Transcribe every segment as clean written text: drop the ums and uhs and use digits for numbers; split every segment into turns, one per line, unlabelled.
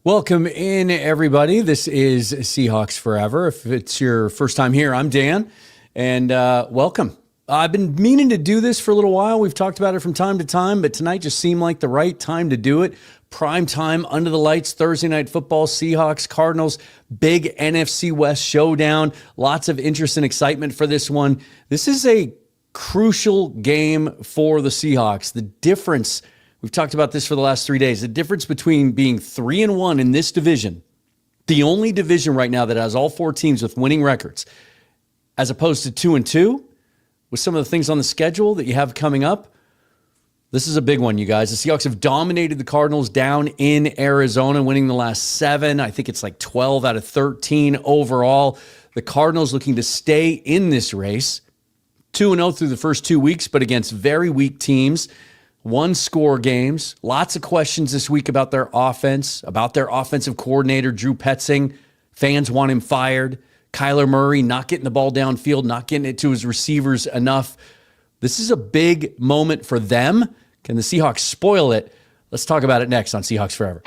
Welcome in, everybody. This is Seahawks Forever. If it's your first time here, I'm Dan, and welcome. I've been meaning to do this for a little while. We've talked about it from time to time, but tonight just seemed like the right time to do it. Prime time, under the lights, Thursday night football, Seahawks, Cardinals, big NFC West showdown. Lots of interest and excitement for this one. This is a crucial game for the Seahawks. The difference, we've talked about this for the last 3 days, the difference between being 3-1 in this division, the only division right now that has all four teams with winning records, as opposed to 2-2, with some of the things on the schedule that you have coming up. This is a big one, you guys. The Seahawks have dominated the Cardinals down in Arizona, winning the last 7. I think it's like 12 out of 13 overall. The Cardinals looking to stay in this race. 2-0 through the first 2 weeks, but against very weak teams. One-score games. Lots of questions this week about their offense, about their offensive coordinator, Drew Petzing. Fans want him fired. Kyler Murray not getting the ball downfield, not getting it to his receivers enough. This is a big moment for them. Can the Seahawks spoil it? Let's talk about it next on Seahawks Forever.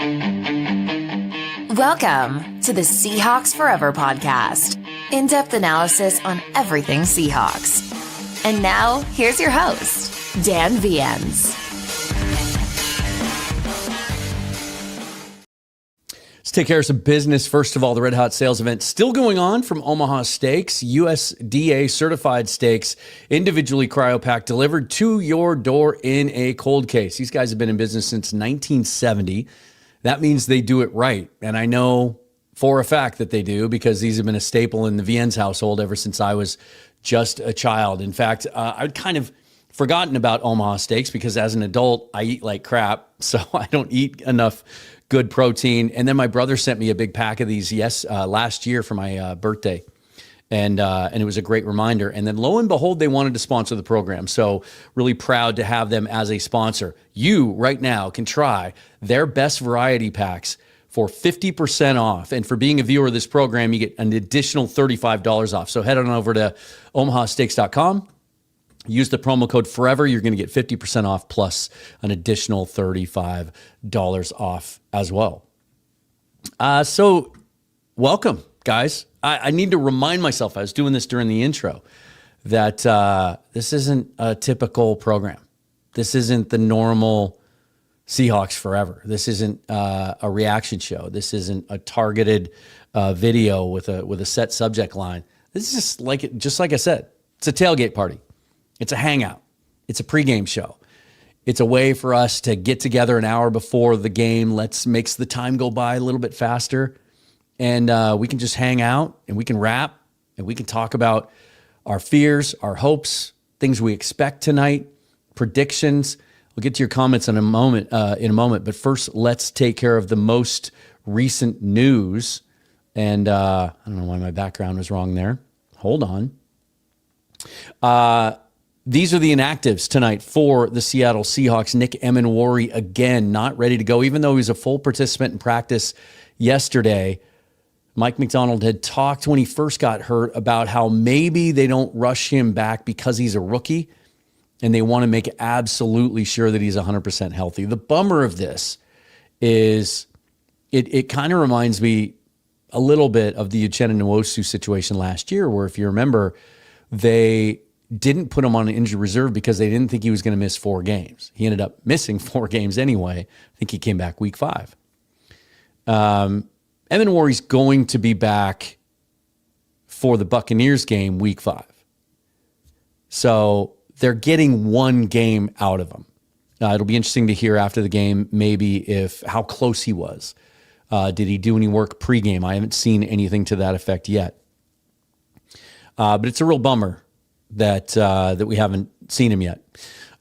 Welcome to the Seahawks Forever podcast. In-depth analysis on everything Seahawks. And now, here's your host, Dan Viens.
Let's take care of some business. First of all, the Red Hot Sales event still going on from Omaha Steaks. USDA certified steaks, individually cryopacked, delivered to your door in a cold case. These guys have been in business since 1970. That means they do it right. And I know for a fact that they do, because these have been a staple in the Viens household ever since I was just a child. In fact, I'd kind of forgotten about Omaha Steaks because as an adult, I eat like crap. So I don't eat enough good protein. And then my brother sent me a big pack of these last year for my birthday. And it was a great reminder. And then lo and behold, they wanted to sponsor the program. So really proud to have them as a sponsor. You right now can try their best variety packs for 50% off. And for being a viewer of this program, you get an additional $35 off. So head on over to omahasteaks.com. Use the promo code FOREVER. You're going to get 50% off plus an additional $35 off as well. So welcome, guys. I need to remind myself, I was doing this during the intro, that this isn't a typical program. This isn't the normal Seahawks Forever. This isn't a reaction show. This isn't a targeted video with a set subject line. This is just like I said, it's a tailgate party. It's a hangout. It's a pregame show. It's a way for us to get together an hour before the game. Makes the time go by a little bit faster. And we can just hang out and we can rap and we can talk about our fears, our hopes, things we expect tonight, predictions. We'll get to your comments in a moment. But first, let's take care of the most recent news. And I don't know why my background was wrong there. Hold on. These are the inactives tonight for the Seattle Seahawks. Nick Emenwari, again, not ready to go, even though he was a full participant in practice yesterday. Mike McDonald had talked when he first got hurt about how maybe they don't rush him back because he's a rookie, and they want to make absolutely sure that he's 100% healthy. The bummer of this is it kind of reminds me a little bit of the Uchenna Nwosu situation last year, where if you remember, they didn't put him on an injured reserve because they didn't think he was going to miss 4 games. He ended up missing 4 games anyway. I think he came back week 5. Emenwari's going to be back for the Buccaneers game week 5. So they're getting 1 game out of him. It'll be interesting to hear after the game maybe how close he was. Did he do any work pregame? I haven't seen anything to that effect yet. But it's a real bummer that we haven't seen him yet.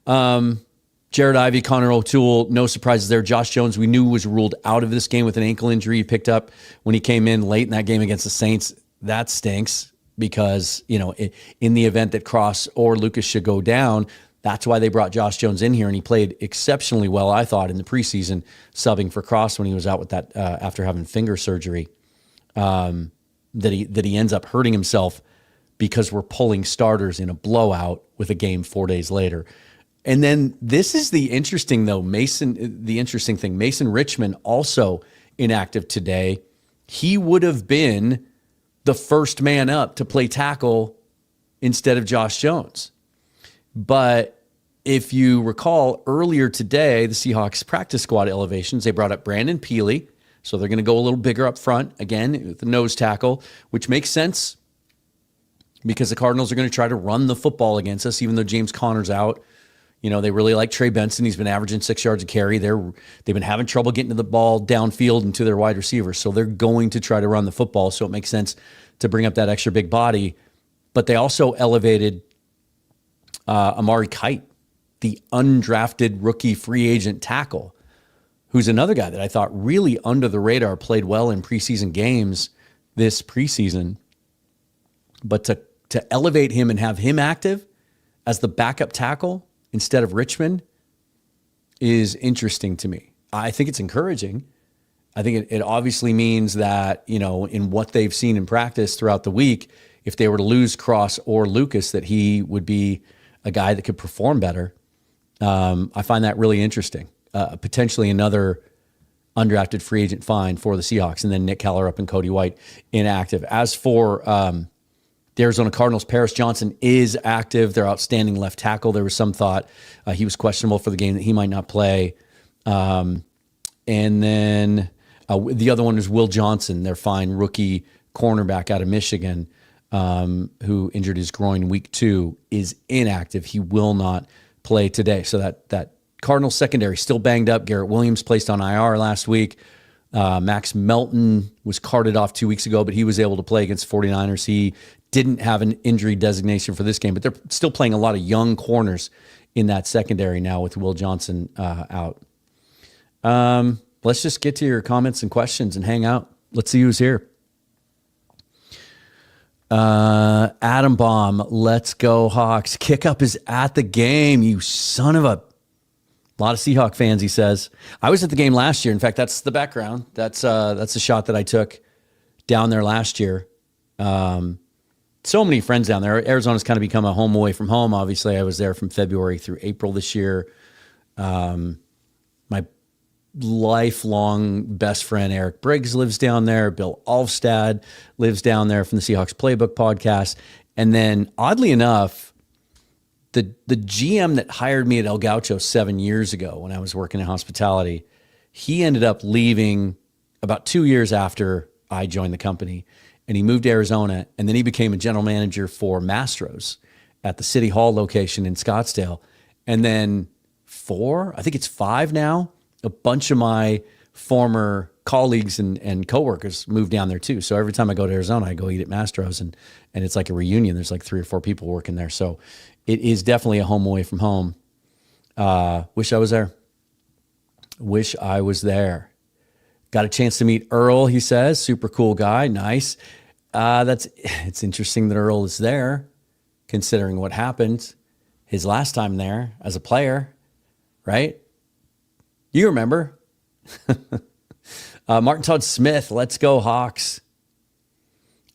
Jared Ivey, Connor O'Toole, no surprises there. Josh Jones, we knew, was ruled out of this game with an ankle injury he picked up when he came in late in that game against the Saints. That stinks because, in the event that Cross or Lucas should go down, that's why they brought Josh Jones in here, and he played exceptionally well, I thought, in the preseason, subbing for Cross when he was out with that after having finger surgery. That he ends up hurting himself because we're pulling starters in a blowout with a game 4 days later. And then this is the interesting thing. Mason Richmond also inactive today, he would have been the first man up to play tackle instead of Josh Jones. But if you recall earlier today, the Seahawks practice squad elevations, they brought up Brandon Peely. So they're going to go a little bigger up front again with the nose tackle, which makes sense because the Cardinals are going to try to run the football against us, even though James Conner's out. You know, they really like Trey Benson. He's been averaging 6 yards a carry. They've been having trouble getting to the ball downfield and to their wide receivers. So they're going to try to run the football. So it makes sense to bring up that extra big body. But they also elevated Amari Kite, the undrafted rookie free agent tackle, who's another guy that I thought really under the radar, played well in preseason games this preseason. But to elevate him and have him active as the backup tackle instead of Richmond is interesting to me. I think it's encouraging. I think it obviously means that, you know, in what they've seen in practice throughout the week, if they were to lose Cross or Lucas, that he would be a guy that could perform better. I find that really interesting. Potentially another undrafted free agent find for the Seahawks, and then Nick Kellerup and Cody White inactive. As for the Arizona Cardinals, Paris Johnson is active. Their outstanding left tackle. There was some thought he was questionable for the game, that he might not play. And then the other one is Will Johnson, their fine rookie cornerback out of Michigan, who injured his groin week 2, is inactive. He will not play today. So that Cardinals secondary still banged up. Garrett Williams placed on IR last week. Max Melton was carted off 2 weeks ago, but he was able to play against the 49ers. He didn't have an injury designation for this game, but they're still playing a lot of young corners in that secondary now with Will Johnson out. Let's just get to your comments and questions and hang out. Let's see who's here. Adam Baum, let's go Hawks. Kickoff is at the game, you son of a... A lot of Seahawk fans, he says. I was at the game last year. In fact, that's the background. That's a shot that I took down there last year. So many friends down there. Arizona's kind of become a home away from home. Obviously, I was there from February through April this year. My lifelong best friend, Eric Briggs, lives down there. Bill Alvstad lives down there from the Seahawks Playbook podcast. And then, oddly enough, the GM that hired me at El Gaucho 7 years ago when I was working in hospitality, he ended up leaving about 2 years after I joined the company, and he moved to Arizona, and then he became a general manager for Mastro's at the City Hall location in Scottsdale. And then 5 now, a bunch of my former colleagues and coworkers moved down there too. So every time I go to Arizona, I go eat at Mastro's, and it's like a reunion. There's like 3 or 4 people working there. So it is definitely a home away from home. Wish I was there. Wish I was there. Got a chance to meet Earl, he says. Super cool guy. Nice. It's interesting that Earl is there, considering what happened his last time there as a player, right? You remember. Martin Todd Smith, let's go Hawks.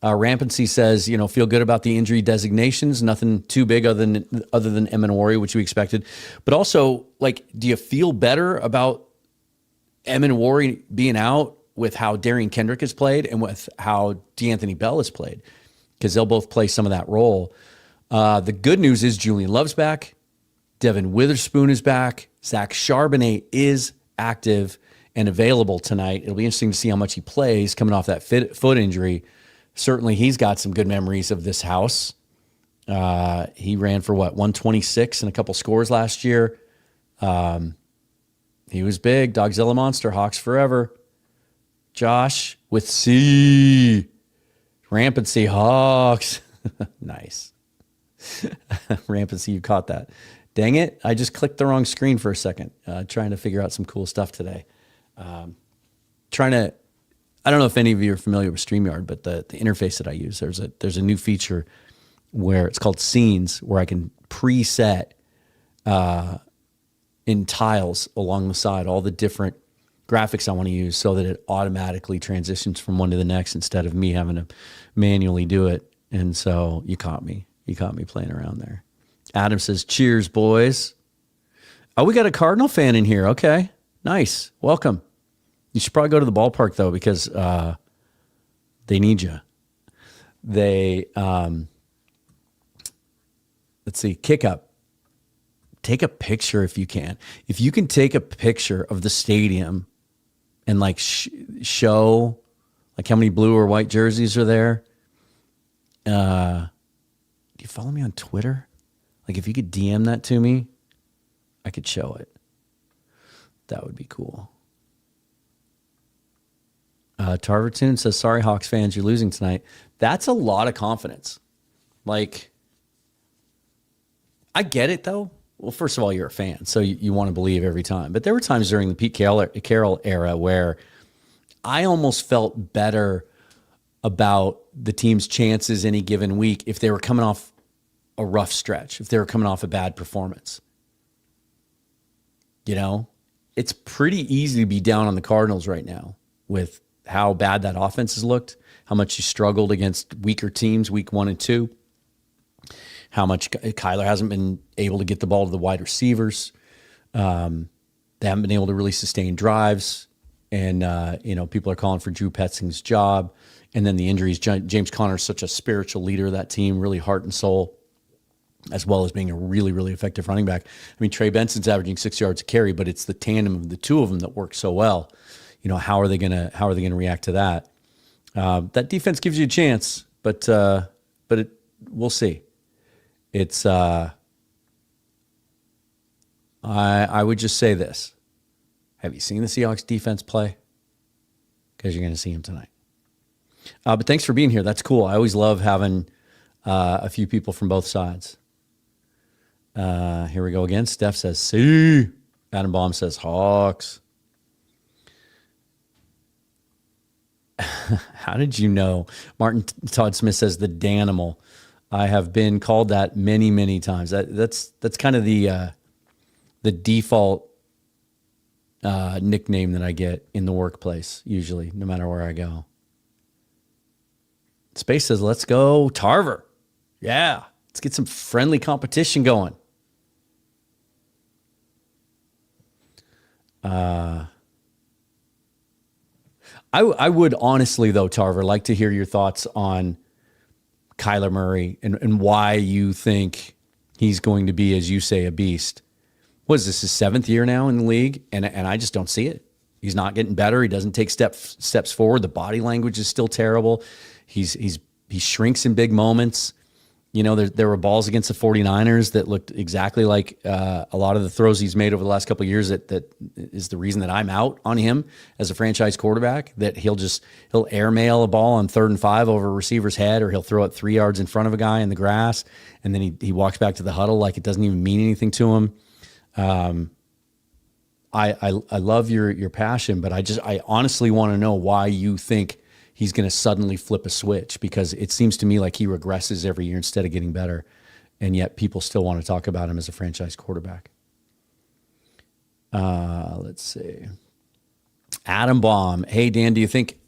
Rampancy says, feel good about the injury designations. Nothing too big other than Emanwari, which we expected. But also, do you feel better about Emanwari being out with how Darian Kendrick has played and with how DeAnthony Bell has played? Because they'll both play some of that role. The good news is Julian Love's back. Devin Witherspoon is back. Zach Charbonnet is active and available tonight. It'll be interesting to see how much he plays coming off that foot injury. Certainly, he's got some good memories of this house. He ran for 126 and a couple scores last year. He was big. Dogzilla Monster, Hawks Forever. Josh with C. Rampant Seahawks. Nice. Rampant C, you caught that. Dang it. I just clicked the wrong screen for a second, trying to figure out some cool stuff today. I don't know if any of you are familiar with StreamYard, but the interface that I use, there's a new feature where it's called Scenes, where I can preset in tiles along the side all the different graphics I want to use so that it automatically transitions from one to the next instead of me having to manually do it. And so you caught me playing around there. Adam says, cheers, boys. Oh, we got a Cardinal fan in here. Okay, nice. Welcome. You should probably go to the ballpark though, because they need you. They let's see, kick up. Take a picture if you can. If you can take a picture of the stadium and like show like how many blue or white jerseys are there. Do you follow me on Twitter? Like if you could DM that to me, I could show it. That would be cool. Tarvertoon says, sorry, Hawks fans, you're losing tonight. That's a lot of confidence. Like, I get it, though. Well, first of all, you're a fan, so you want to believe every time. But there were times during the Pete Carroll era where I almost felt better about the team's chances any given week if they were coming off a rough stretch, if they were coming off a bad performance. You know, it's pretty easy to be down on the Cardinals right now with how bad that offense has looked, how much you struggled against weaker teams week 1 and 2, how much Kyler hasn't been able to get the ball to the wide receivers. They haven't been able to really sustain drives. And, people are calling for Drew Petzing's job. And then the injuries. James Conner is such a spiritual leader of that team, really heart and soul, as well as being a really, really effective running back. I mean, Trey Benson's averaging 6 yards a carry, but it's the tandem of the two of them that work so well. You know, how are they gonna react to that? That defense gives you a chance, but we'll see. It's I would just say this: have you seen the Seahawks defense play? Because you're going to see them tonight. But thanks for being here. That's cool. I always love having a few people from both sides. Here we go again. Steph says C. Adam Baum says Hawks. How did you know? Martin Todd Smith says the Danimal. I have been called that many, many times. That's kind of the default nickname that I get in the workplace, usually, no matter where I go. Space says, let's go Tarver. Yeah, let's get some friendly competition going. I would honestly, though, Tarver, like to hear your thoughts on Kyler Murray and why you think he's going to be, as you say, a beast. What is this, his 7th year now in the league? And I just don't see it. He's not getting better. He doesn't take steps forward. The body language is still terrible. He shrinks in big moments. You know, there were balls against the 49ers that looked exactly like a lot of the throws he's made over the last couple of years that is the reason that I'm out on him as a franchise quarterback, that he'll airmail a ball on 3rd and 5 over a receiver's head, or he'll throw it 3 yards in front of a guy in the grass, and then he walks back to the huddle like it doesn't even mean anything to him. I love your passion, but I honestly want to know why you think he's going to suddenly flip a switch, because it seems to me like he regresses every year instead of getting better, and yet people still want to talk about him as a franchise quarterback. Let's see. Adam Baum. Hey, Dan, do you think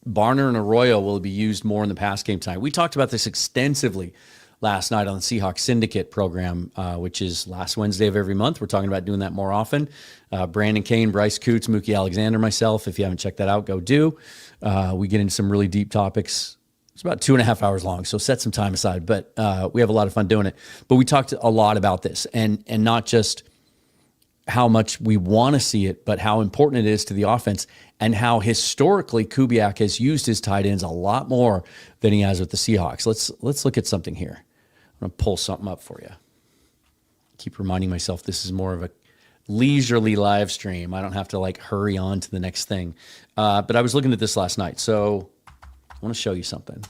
Barner and Arroyo will be used more in the pass game tonight? We talked about this extensively last night on the Seahawks Syndicate program, which is last Wednesday of every month. We're talking about doing that more often. Brandon Kane, Bryce Coots, Mookie Alexander, myself. If you haven't checked that out, go do. We get into some really deep topics. It's about 2.5 hours long, so set some time aside. But we have a lot of fun doing it. But we talked a lot about this, and not just how much we want to see it, but how important it is to the offense, and how historically Kubiak has used his tight ends a lot more than he has with the Seahawks. Let's look at something here. I'm going to pull something up for you. Keep reminding myself this is more of a leisurely live stream. I don't have to hurry on to the next thing. But I was looking at this last night, so I want to show you something.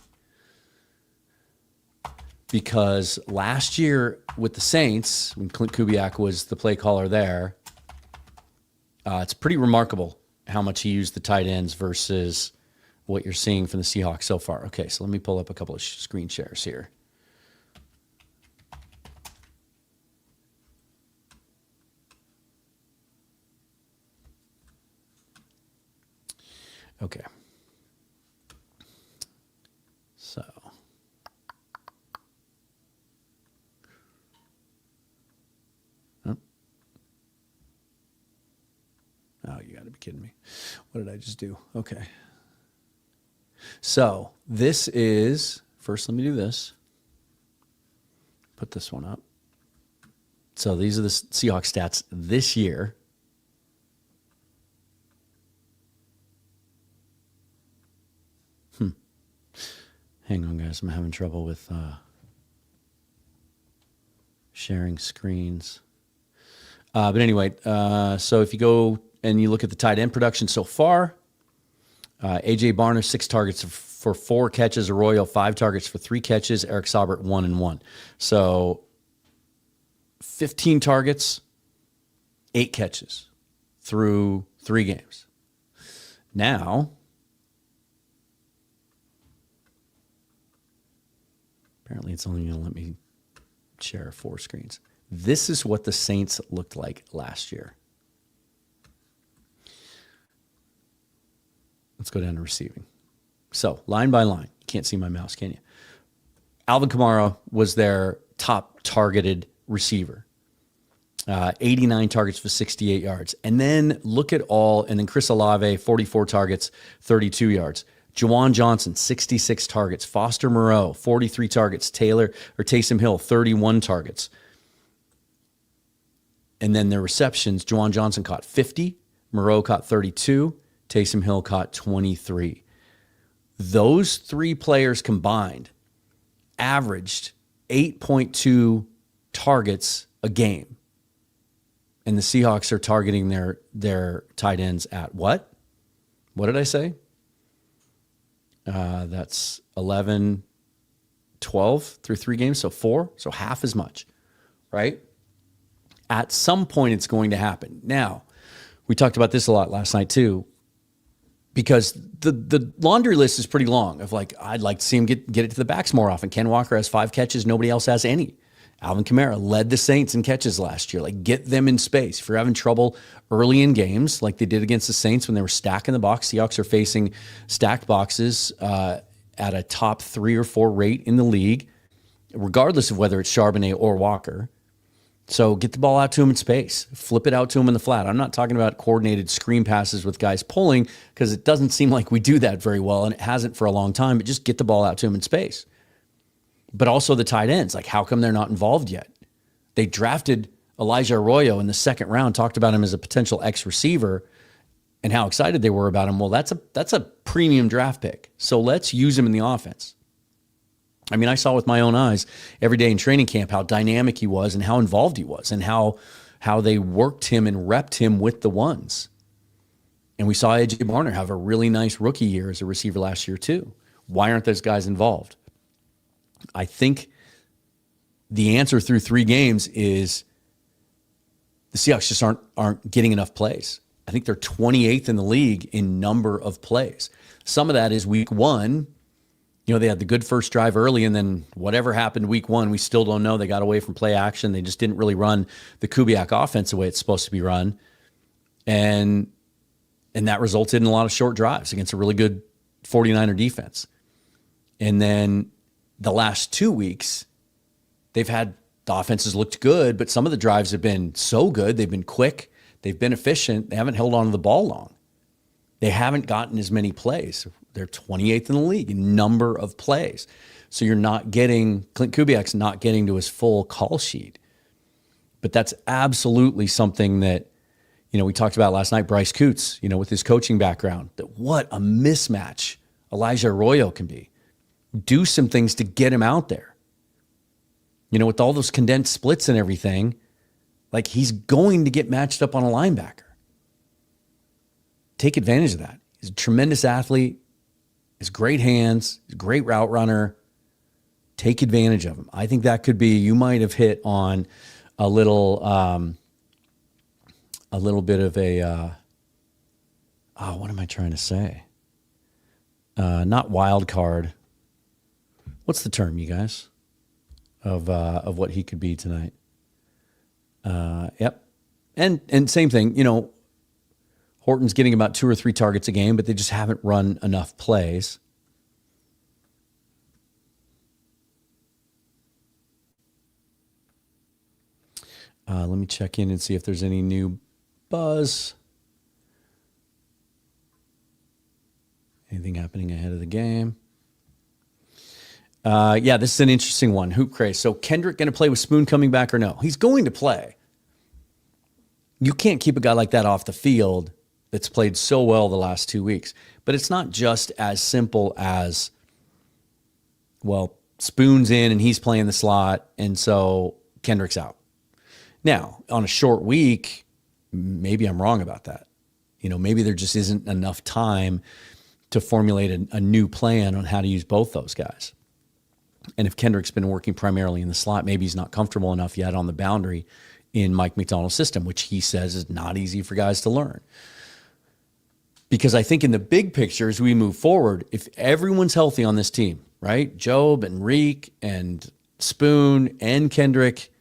Because last year with the Saints, when Clint Kubiak was the play caller there, it's pretty remarkable how much he used the tight ends versus what you're seeing from the Seahawks so far. Okay, so let me pull up a couple of screen shares here. Okay. So. Oh, you got to be kidding me. What did I just do? Okay. So this is, first let me do this. Put this one up. So these are the Seahawks stats this year. Hang on, guys. I'm having trouble with sharing screens. But anyway, so if you go and you look at the tight end production so far, A.J. Barner, 6 targets for 4 catches. Arroyo, 5 targets for 3 catches. Eric Saubert, 1 and 1. So 15 targets, 8 catches through 3 games. Now, apparently it's only going to let me share 4 screens. This is what the Saints looked like last year. Let's go down to receiving. So, line by line. You can't see my mouse, can you? Alvin Kamara was their top targeted receiver. 89 targets for 68 yards. And then look at and then Chris Olave, 44 targets, 32 yards. Juwan Johnson, 66 targets. Foster Moreau, 43 targets. Taysom Hill, 31 targets. And then their receptions, Juwan Johnson caught 50. Moreau caught 32. Taysom Hill caught 23. Those 3 players combined averaged 8.2 targets a game. And the Seahawks are targeting their tight ends at what? What did I say? That's 11, 12 through 3 games, so 4, so half as much, right? At some point, it's going to happen. Now, we talked about this a lot last night too, because the laundry list is pretty long of like, I'd like to see him get it to the backs more often. Ken Walker has 5 catches. Nobody else has any. Alvin Kamara led the Saints in catches last year. Like, get them in space. If you're having trouble early in games, like they did against the Saints when they were stacking the box, Seahawks are facing stacked boxes at a top 3 or 4 rate in the league, regardless of whether it's Charbonnet or Walker. So get the ball out to him in space. Flip it out to him in the flat. I'm not talking about coordinated screen passes with guys pulling, because it doesn't seem like we do that very well, and it hasn't for a long time, but just get the ball out to him in space. But also the tight ends. Like, how come they're not involved yet? They drafted Elijah Arroyo in the 2nd round, talked about him as a potential X-receiver and how excited they were about him. Well, that's a premium draft pick. So let's use him in the offense. I mean, I saw with my own eyes every day in training camp how dynamic he was and how involved he was and how they worked him and repped him with the ones. And we saw A.J. Barner have a really nice rookie year as a receiver last year too. Why aren't those guys involved? I think the answer through 3 games is the Seahawks just aren't getting enough plays. I think they're 28th in the league in number of plays. Some of that is week 1. You know, they had the good first drive early, and then whatever happened week 1, we still don't know. They got away from play action. They just didn't really run the Kubiak offense the way it's supposed to be run. And that resulted in a lot of short drives against a really good 49er defense. And then the last 2 weeks, the offenses looked good, but some of the drives have been so good. They've been quick. They've been efficient. They haven't held on to the ball long. They haven't gotten as many plays. They're 28th in the league in number of plays. So you're not getting, Clint Kubiak's not getting to his full call sheet. But that's absolutely something that, you know, we talked about last night, Bryce Coots, you know, with his coaching background, that what a mismatch Elijah Arroyo can be. Do some things to get him out there. You know, with all those condensed splits and everything, like, he's going to get matched up on a linebacker. Take advantage of that. He's a tremendous athlete. He's great hands. He's a great route runner. Take advantage of him. I think that could be, you might have hit on a little bit of a, what am I trying to say? Not wild card. What's the term, you guys, of what he could be tonight? Yep. And same thing, you know, Horton's getting about 2 or 3 targets a game, but they just haven't run enough plays. Let me check in and see if there's any new buzz. Anything happening ahead of the game? Yeah, this is an interesting one. Hoop craze. So Kendrick going to play with Spoon coming back or no? He's going to play. You can't keep a guy like that off the field that's played so well the last 2 weeks. But it's not just as simple as, well, Spoon's in and he's playing the slot, and so Kendrick's out. Now, on a short week, maybe I'm wrong about that. Maybe there just isn't enough time to formulate a new plan on how to use both those guys. And if Kendrick's been working primarily in the slot, maybe he's not comfortable enough yet on the boundary in Mike McDonald's system, which he says is not easy for guys to learn. Because I think in the big picture, as we move forward, if everyone's healthy on this team, right? Job and Reek and Spoon and Kendrick,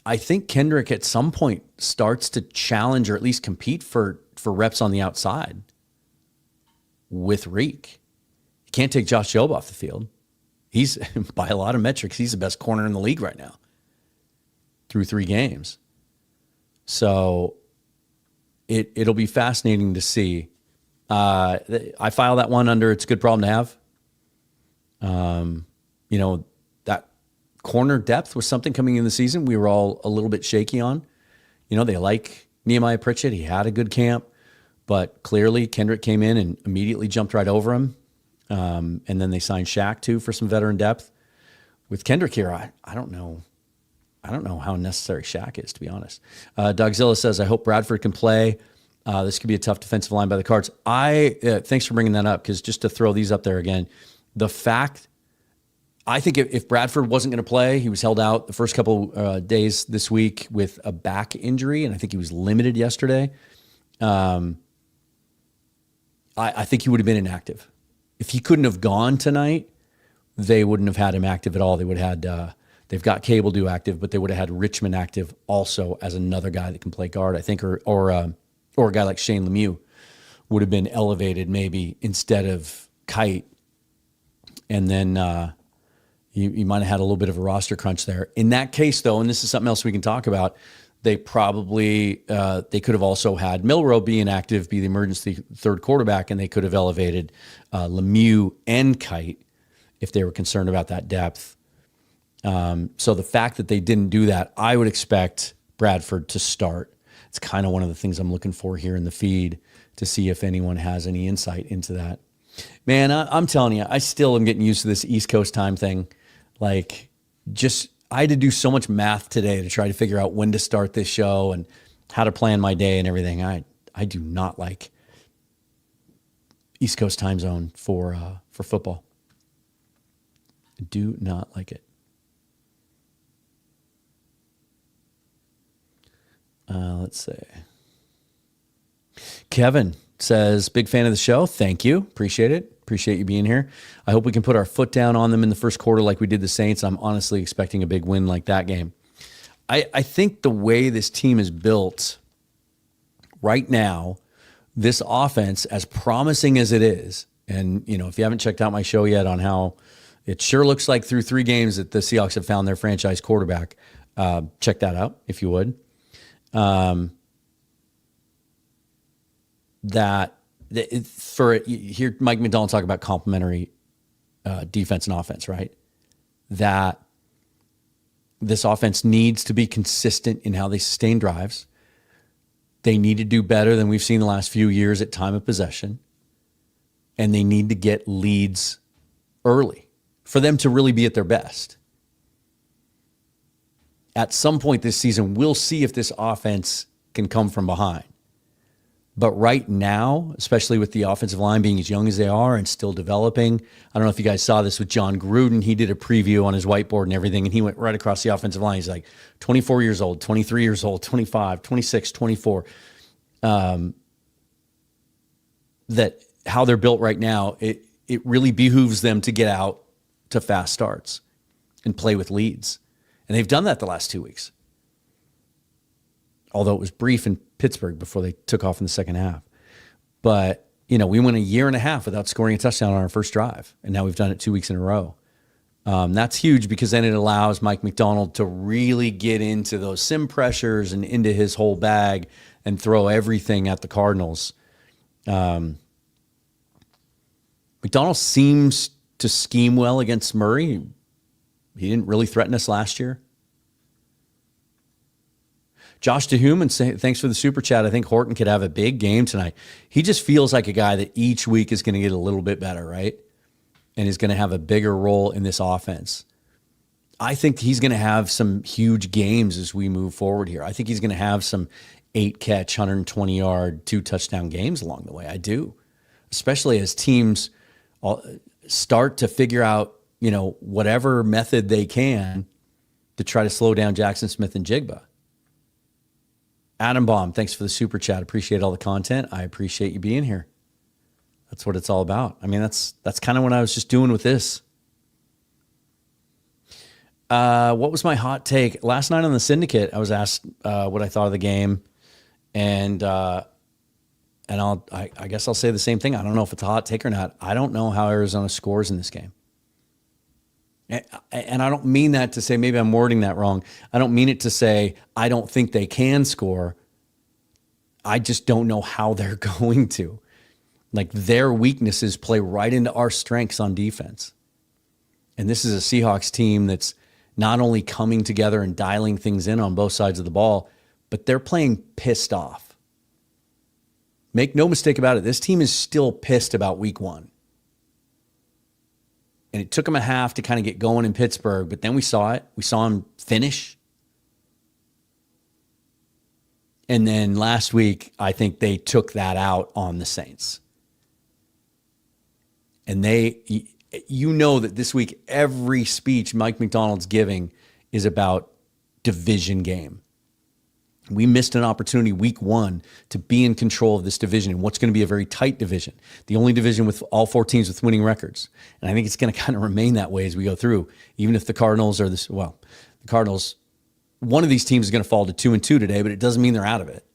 I think Kendrick at some point starts to challenge or at least compete for reps on the outside with Reek. You can't take Josh Job off the field. He's, by a lot of metrics, he's the best corner in the league right now through 3 games. So it'll be fascinating to see. I file that one under it's a good problem to have. That corner depth was something coming in the season we were all a little bit shaky on. They like Nehemiah Pritchett. He had a good camp, but clearly Kendrick came in and immediately jumped right over him. And then they signed Shaq too for some veteran depth. With Kendrick here, I don't know. I don't know how necessary Shaq is, to be honest. Dogzilla says, I hope Bradford can play. This could be a tough defensive line by the Cards. Thanks for bringing that up, because just to throw these up there again, the fact, I think if Bradford wasn't going to play, he was held out the first couple days this week with a back injury, and I think he was limited yesterday. I think he would have been inactive. If he couldn't have gone tonight, they wouldn't have had him active at all. They would have had, they've got Cable do active, but they would have had Richmond active also as another guy that can play guard, I think, or a guy like Shane Lemieux would have been elevated maybe instead of Kite. And then you might have had a little bit of a roster crunch there. In that case, though, and this is something else we can talk about, they probably, they could have also had Milroe be inactive, be the emergency third quarterback, and they could have elevated Lemieux and Kite if they were concerned about that depth. So the fact that they didn't do that, I would expect Bradford to start. It's kind of one of the things I'm looking for here in the feed to see if anyone has any insight into that. Man, I'm telling you, I still am getting used to this East Coast time thing. Like, I had to do so much math today to try to figure out when to start this show and how to plan my day and everything. I do not like East Coast time zone for football. I do not like it. Let's see. Kevin says, big fan of the show. Thank you. Appreciate it. Appreciate you being here. I hope we can put our foot down on them in the first quarter like we did the Saints. I'm honestly expecting a big win like that game. I think the way this team is built right now, this offense, as promising as it is, and if you haven't checked out my show yet on how it sure looks like through 3 games that the Seahawks have found their franchise quarterback, check that out if you would. You hear Mike McDonald talk about complementary defense and offense, right? That this offense needs to be consistent in how they sustain drives. They need to do better than we've seen the last few years at time of possession. And they need to get leads early for them to really be at their best. At some point this season, we'll see if this offense can come from behind. But right now, especially with the offensive line being as young as they are and still developing, I don't know if you guys saw this with John Gruden. He did a preview on his whiteboard and everything, and he went right across the offensive line. He's like 24 years old, 23 years old, 25, 26, 24. That how they're built right now, it really behooves them to get out to fast starts and play with leads. And they've done that the last 2 weeks. Although it was brief in Pittsburgh before they took off in the second half. But, we went a year and a half without scoring a touchdown on our first drive. And now we've done it 2 weeks in a row. That's huge because then it allows Mike McDonald to really get into those sim pressures and into his whole bag and throw everything at the Cardinals. McDonald seems to scheme well against Murray. He didn't really threaten us last year. Josh DeHuman, thanks for the super chat. I think Horton could have a big game tonight. He just feels like a guy that each week is going to get a little bit better, right? And is going to have a bigger role in this offense. I think he's going to have some huge games as we move forward here. I think he's going to have some 8-catch, 120-yard, 2-touchdown games along the way. I do, especially as teams start to figure out, whatever method they can to try to slow down Jackson Smith and Jigba. Adam Baum, thanks for the super chat. Appreciate all the content. I appreciate you being here. That's what it's all about. I mean, that's kind of what I was just doing with this. What was my hot take? Last night on the Syndicate, I was asked what I thought of the game, and I guess I'll say the same thing. I don't know if it's a hot take or not. I don't know how Arizona scores in this game. And I don't mean that to say, maybe I'm wording that wrong. I don't mean it to say I don't think they can score. I just don't know how they're going to. Like, their weaknesses play right into our strengths on defense. And this is a Seahawks team that's not only coming together and dialing things in on both sides of the ball, but they're playing pissed off. Make no mistake about it. This team is still pissed about week 1. And it took them a half to kind of get going in Pittsburgh, but then we saw it. We saw them finish. And then last week, I think they took that out on the Saints. And that this week, every speech Mike McDonald's giving is about division game. We missed an opportunity week 1 to be in control of this division in what's going to be a very tight division. The only division with all 4 teams with winning records. And I think it's going to kind of remain that way as we go through. Even if the Cardinals are the Cardinals, one of these teams is going to fall to 2-2 today, but it doesn't mean they're out of it.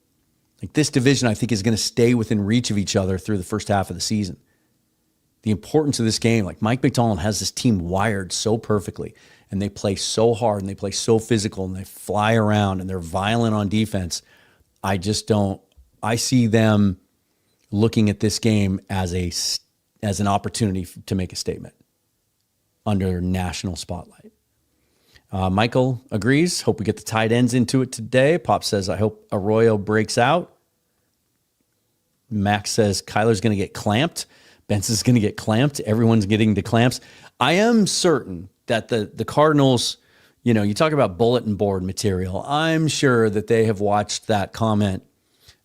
Like, this division, I think, is going to stay within reach of each other through the first half of the season. The importance of this game, like, Mike McDonald has this team wired so perfectly, and they play so hard, and they play so physical, and they fly around, and they're violent on defense. I see them looking at this game as an opportunity to make a statement under national spotlight. Michael agrees. Hope we get the tight ends into it today. Pop says, I hope Arroyo breaks out. Max says, Kyler's going to get clamped. Benson's going to get clamped. Everyone's getting the clamps. I am certain that the Cardinals, you talk about bulletin board material. I'm sure that they have watched that comment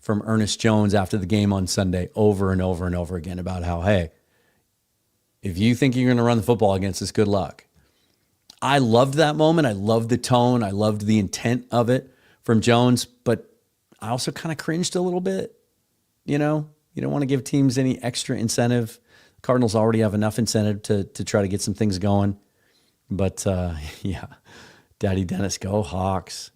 from Ernest Jones after the game on Sunday over and over and over again about how, hey, if you think you're going to run the football against us, good luck. I loved that moment. I loved the tone. I loved the intent of it from Jones, but I also kind of cringed a little bit. You don't want to give teams any extra incentive. The Cardinals already have enough incentive to try to get some things going. But, yeah, Daddy Dennis, go Hawks.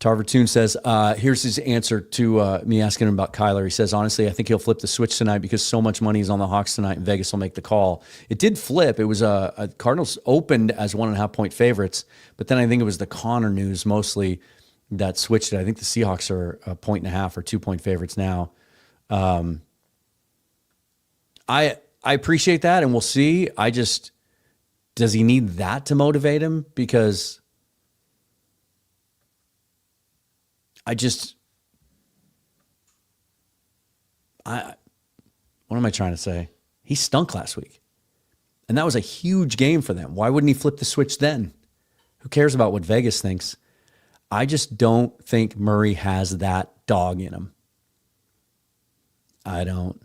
Tarver Toon says, here's his answer to me asking him about Kyler. He says, honestly, I think he'll flip the switch tonight because so much money is on the Hawks tonight and Vegas will make the call. It did flip. It was Cardinals opened as 1.5-point favorites, but then I think it was the Connor news mostly that switched it. I think the Seahawks are 1.5 or 2-point favorites now. I appreciate that, and we'll see. Does he need that to motivate him? Because what am I trying to say? He stunk last week, and that was a huge game for them. Why wouldn't he flip the switch then? Who cares about what Vegas thinks? I just don't think Murray has that dog in him. I don't.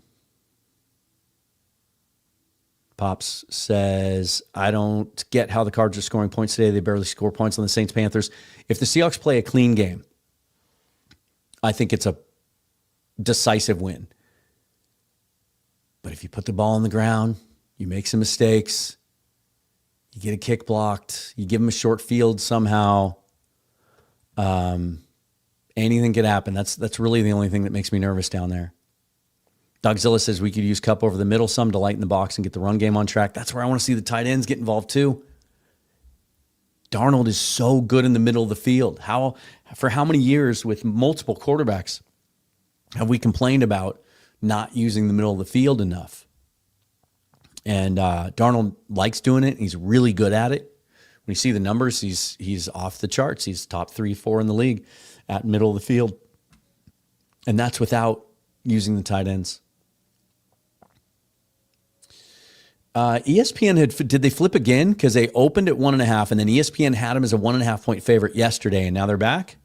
Pops says, I don't get how the Cards are scoring points today. They barely score points on the Saints Panthers. If the Seahawks play a clean game, I think it's a decisive win. But if you put the ball on the ground, you make some mistakes, you get a kick blocked, you give them a short field somehow, anything could happen. That's really the only thing that makes me nervous down there. Dogzilla says we could use Kupp over the middle some to lighten the box and get the run game on track. That's where I want to see the tight ends get involved too. Darnold is so good in the middle of the field. For how many years with multiple quarterbacks have we complained about not using the middle of the field enough? And Darnold likes doing it. He's really good at it. When you see the numbers, he's off the charts. He's top 3, 4 in the league at middle of the field. And that's without using the tight ends. ESPN did they flip again? Because they opened at 1.5, and then ESPN had him as a 1.5 point favorite yesterday, and now they're back.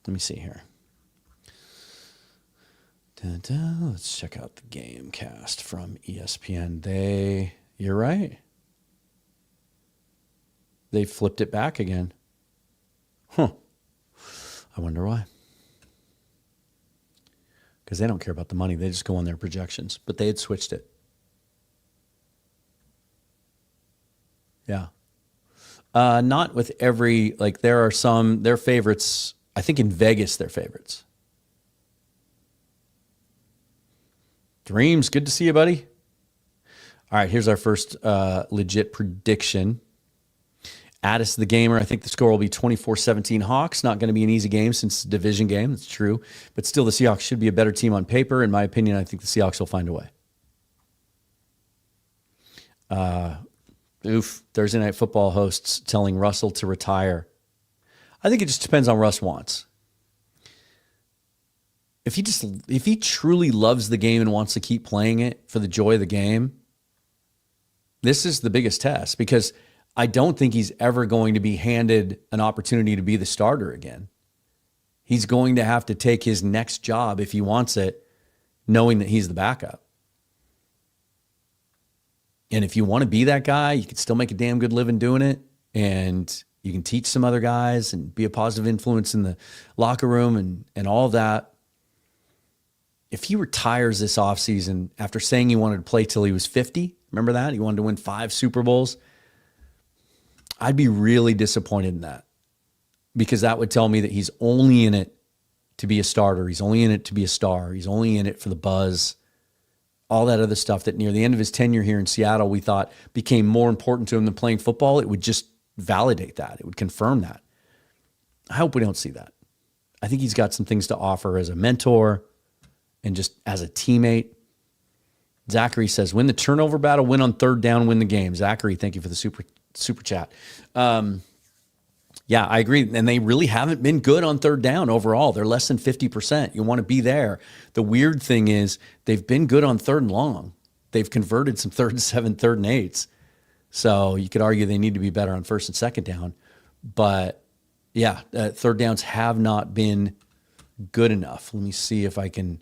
Let me see here. Let's check out the game cast from ESPN. You're right. They flipped it back again. Huh. I wonder why. Because they don't care about the money. They just go on their projections. But they had switched it. Yeah. Not with every, like there are some, their favorites, I think in Vegas, they're favorites. Dreams, good to see you, buddy. All right, here's our first legit prediction. Addis the Gamer, I think the score will be 24-17 Hawks. Not going to be an easy game since it's a division game. That's true. But still, the Seahawks should be a better team on paper. In my opinion, I think the Seahawks will find a way. Thursday Night Football hosts telling Russell to retire. I think it just depends on Russ wants. If he truly loves the game and wants to keep playing it for the joy of the game, this is the biggest test because I don't think he's ever going to be handed an opportunity to be the starter again. He's going to have to take his next job if he wants it, knowing that he's the backup. And if you want to be that guy, you can still make a damn good living doing it. And you can teach some other guys and be a positive influence in the locker room and all of that. If he retires this offseason after saying he wanted to play till he was 50, remember that? He wanted to win 5 Super Bowls. I'd be really disappointed in that because that would tell me that he's only in it to be a starter. He's only in it to be a star. He's only in it for the buzz. All that other stuff that near the end of his tenure here in Seattle, we thought became more important to him than playing football. It would just validate that. It would confirm that. I hope we don't see that. I think he's got some things to offer as a mentor and just as a teammate. Zachary says, win the turnover battle, win on third down, win the game. Zachary, thank you for the super chat. Yeah, I agree. And they really haven't been good on third down overall. They're less than 50%. You want to be there. The weird thing is they've been good on third and long. They've converted some 3rd and 7, 3rd and 8s. So you could argue they need to be better on 1st and 2nd down. But yeah, third downs have not been good enough. Let me see if I can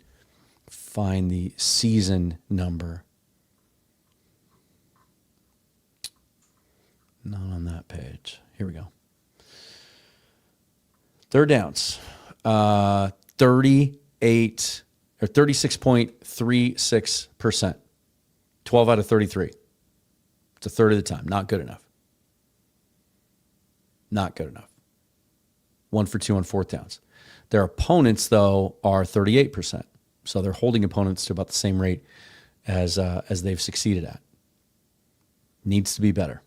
find the season number. Not on that page. Here we go. Third downs, 38 or 36.36%, 12 out of 33. It's a third of the time. Not good enough. Not good enough. 1 for 2 on 4th downs. Their opponents, though, are 38%. So they're holding opponents to about the same rate as they've succeeded at. Needs to be better.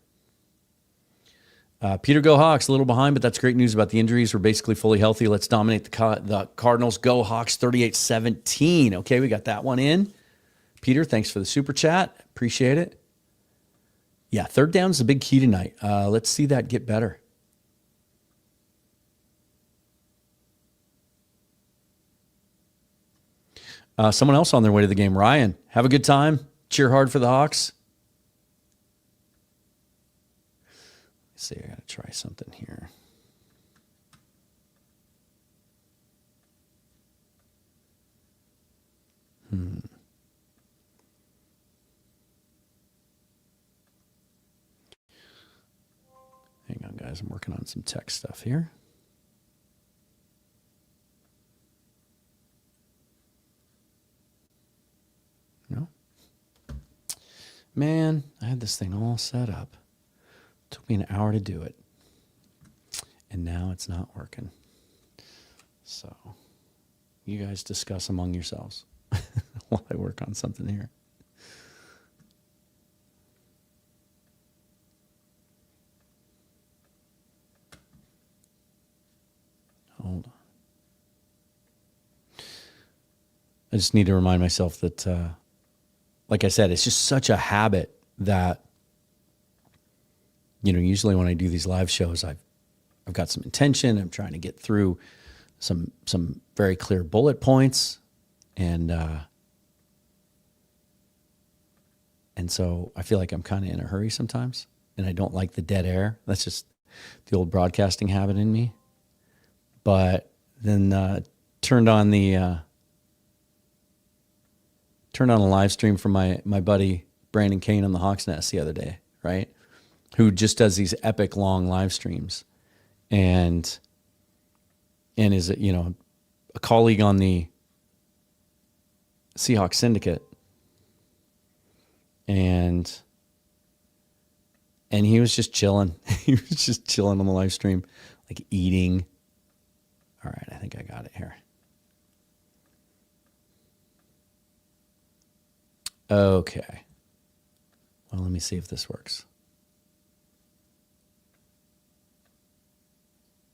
Peter, go Hawks, a little behind, but that's great news about the injuries. We're basically fully healthy. Let's dominate the Cardinals. Go Hawks, 38-17. Okay, we got that one in. Peter, thanks for the super chat. Appreciate it. Yeah, third down is a big key tonight. Let's see that get better. Someone else on their way to the game. Ryan, have a good time. Cheer hard for the Hawks. See, I got to try something here. Hang on, guys. I'm working on some tech stuff here. No? Man, I had this thing all set up. Took me an hour to do it. And now it's not working. So you guys discuss among yourselves while I work on something here. Hold on. I just need to remind myself that, like I said, it's just such a habit that, usually when I do these live shows, I've got some intention. I'm trying to get through some very clear bullet points. And so I feel like I'm kind of in a hurry sometimes, and I don't like the dead air. That's just the old broadcasting habit in me. But then turned on a live stream from my buddy Brandon Kane on the Hawks Nest the other day, right? Who just does these epic long live streams, and is a colleague on the Seahawks Syndicate, and he was just chilling. He was just chilling on the live stream, like eating. All right, I think I got it here. Okay. Well, let me see if this works.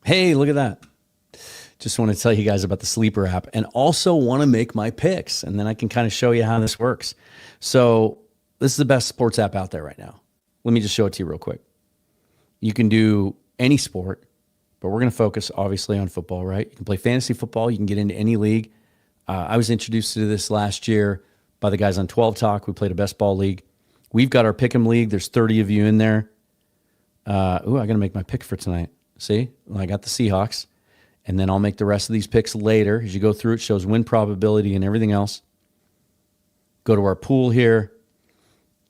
Hey, look at that. Just want to tell you guys about the Sleeper app, and also want to make my picks, and then I can kind of show you how this works. So this is the best sports app out there right now. Let me just show it to you real quick. You can do any sport, but we're going to focus obviously on football, right? You can play fantasy football. You can get into any league. I was introduced to this last year by the guys on 12 Talk. We played a best ball league. We've got our Pick'em league. There's 30 of you in there. I got to make my pick for tonight. See, well, I got the Seahawks, and then I'll make the rest of these picks later. As you go through, it shows win probability and everything else. Go to our pool here.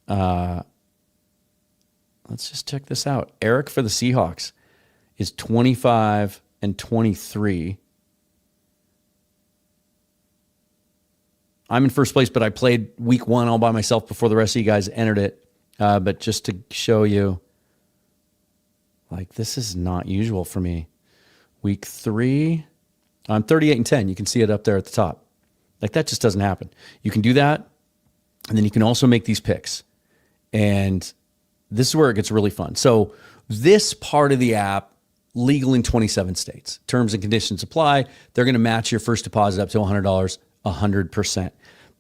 Let's just check this out. Eric for the Seahawks is 25-23. I'm in first place, but I played week 1 all by myself before the rest of you guys entered it. But just to show you, like, this is not usual for me. Week 3, I'm 38-10. You can see it up there at the top. Like, that just doesn't happen. You can do that, and then you can also make these picks. And this is where it gets really fun. So this part of the app, legal in 27 states. Terms and conditions apply. They're going to match your first deposit up to $100, 100%.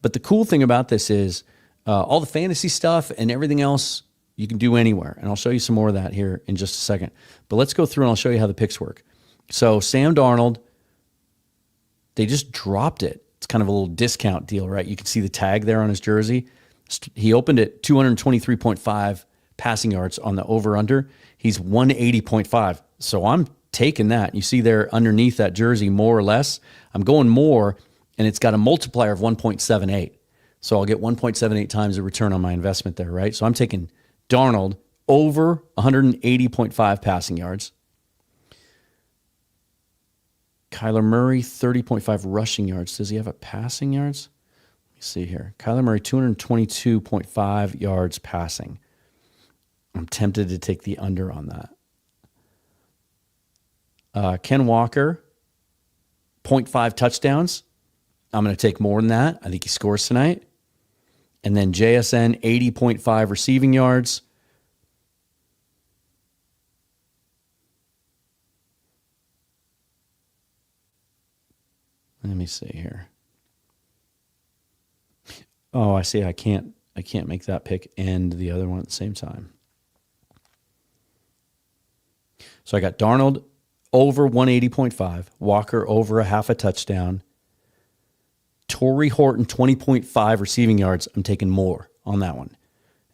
But the cool thing about this is all the fantasy stuff and everything else you can do anywhere. And I'll show you some more of that here in just a second. But let's go through and I'll show you how the picks work. So Sam Darnold, they just dropped it. It's kind of a little discount deal, right? You can see the tag there on his jersey. He opened at 223.5 passing yards on the over-under. He's 180.5. So I'm taking that. You see there underneath that jersey, more or less. I'm going more, and it's got a multiplier of 1.78. So I'll get 1.78 times the return on my investment there, right? So I'm taking Darnold over 180.5 passing yards. Kyler Murray, 30.5 rushing yards. Does he have a passing yards? Let me see here. Kyler Murray, 222.5 yards passing. I'm tempted to take the under on that. Ken Walker, 0.5 touchdowns. I'm going to take more than that. I think he scores tonight. And then JSN, 80.5 receiving yards. Let me see here. Oh, I see. I can't make that pick and the other one at the same time. So I got Darnold over 180.5, Walker over a half a touchdown, Torrey Horton 20.5 receiving yards. I'm taking more on that one.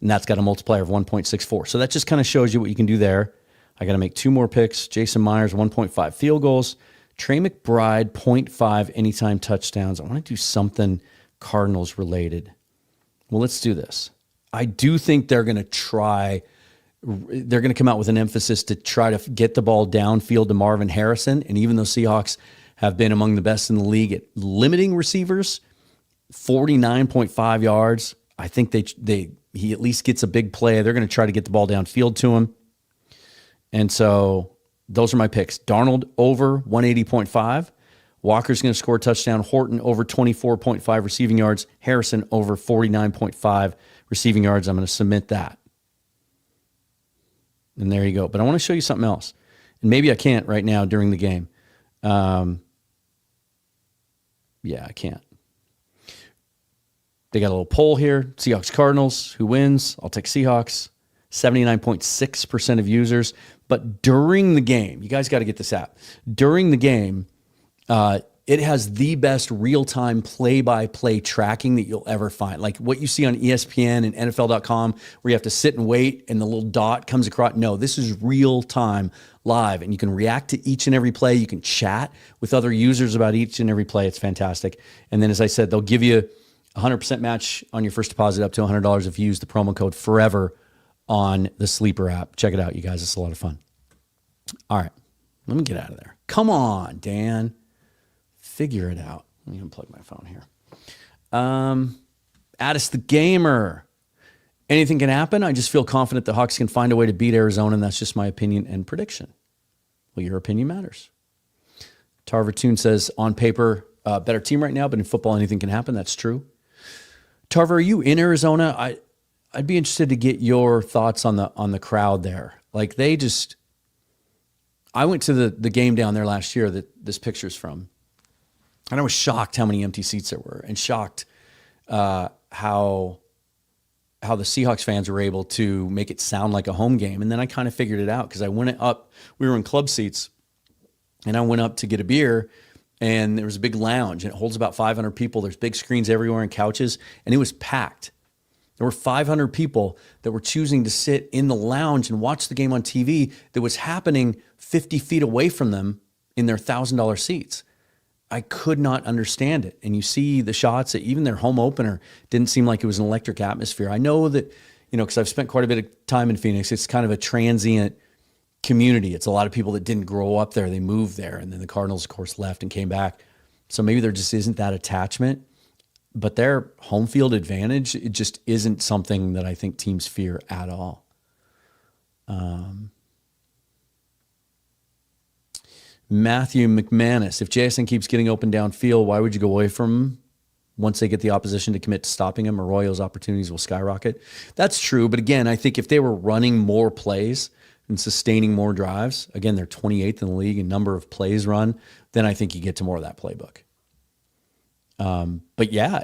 And that's got a multiplier of 1.64. So that just kind of shows you what you can do there. I got to make 2 more picks. Jason Myers, 1.5 field goals. Trey McBride, 0.5 anytime touchdowns. I want to do something Cardinals related. Well, let's do this. I do think they're going to come out with an emphasis to try to get the ball downfield to Marvin Harrison. And even though Seahawks have been among the best in the league at limiting receivers, 49.5 yards, I think he at least gets a big play. They're going to try to get the ball downfield to him. And so those are my picks. Darnold over 180.5. Walker's going to score a touchdown. Horton over 24.5 receiving yards. Harrison over 49.5 receiving yards. I'm going to submit that. And there you go. But I want to show you something else. And maybe I can't right now during the game. Yeah, I can't. They got a little poll here. Seahawks Cardinals. Who wins? I'll take Seahawks. 79.6% of users. But during the game, you guys got to get this app. During the game, it has the best real-time play-by-play tracking that you'll ever find. Like what you see on ESPN and NFL.com where you have to sit and wait and the little dot comes across. No, this is real-time live, and you can react to each and every play. You can chat with other users about each and every play. It's fantastic. And then, as I said, they'll give you 100% match on your first deposit up to $100 if you use the promo code FOREVER on the Sleeper app. Check it out, you guys. It's a lot of fun. All right, let me get out of there. Come on, Dan. Figure it out. Let me unplug my phone here. Addis the Gamer. Anything can happen. I just feel confident the Hawks can find a way to beat Arizona, and that's just my opinion and prediction. Well, your opinion matters. Tarver says, on paper, better team right now, but in football, anything can happen. That's true. Tarver, are you in Arizona? I'd be interested to get your thoughts on the crowd there. Like I went to the game down there last year that this picture's from, and I was shocked how many empty seats there were, and shocked how the Seahawks fans were able to make it sound like a home game. And then I kind of figured it out because I went up. We were in club seats, and I went up to get a beer. And there was a big lounge, and it holds about 500 people. There's big screens everywhere and couches, and it was packed. There were 500 people that were choosing to sit in the lounge and watch the game on TV that was happening 50 feet away from them in their $1,000 seats. I could not understand it. And you see the shots that even their home opener didn't seem like it was an electric atmosphere. I know that, because I've spent quite a bit of time in Phoenix, it's kind of a transient community. It's a lot of people that didn't grow up there. They moved there, and then the Cardinals, of course, left and came back. So maybe there just isn't that attachment, but their home field advantage, it just isn't something that I think teams fear at all. Matthew McManus, if JSN keeps getting open downfield, why would you go away from him? Once they get the opposition to commit to stopping him, Arroyo's opportunities will skyrocket. That's true, but again, I think if they were running more plays and sustaining more drives, again, they're 28th in the league in number of plays run, then I think you get to more of that playbook. But yeah,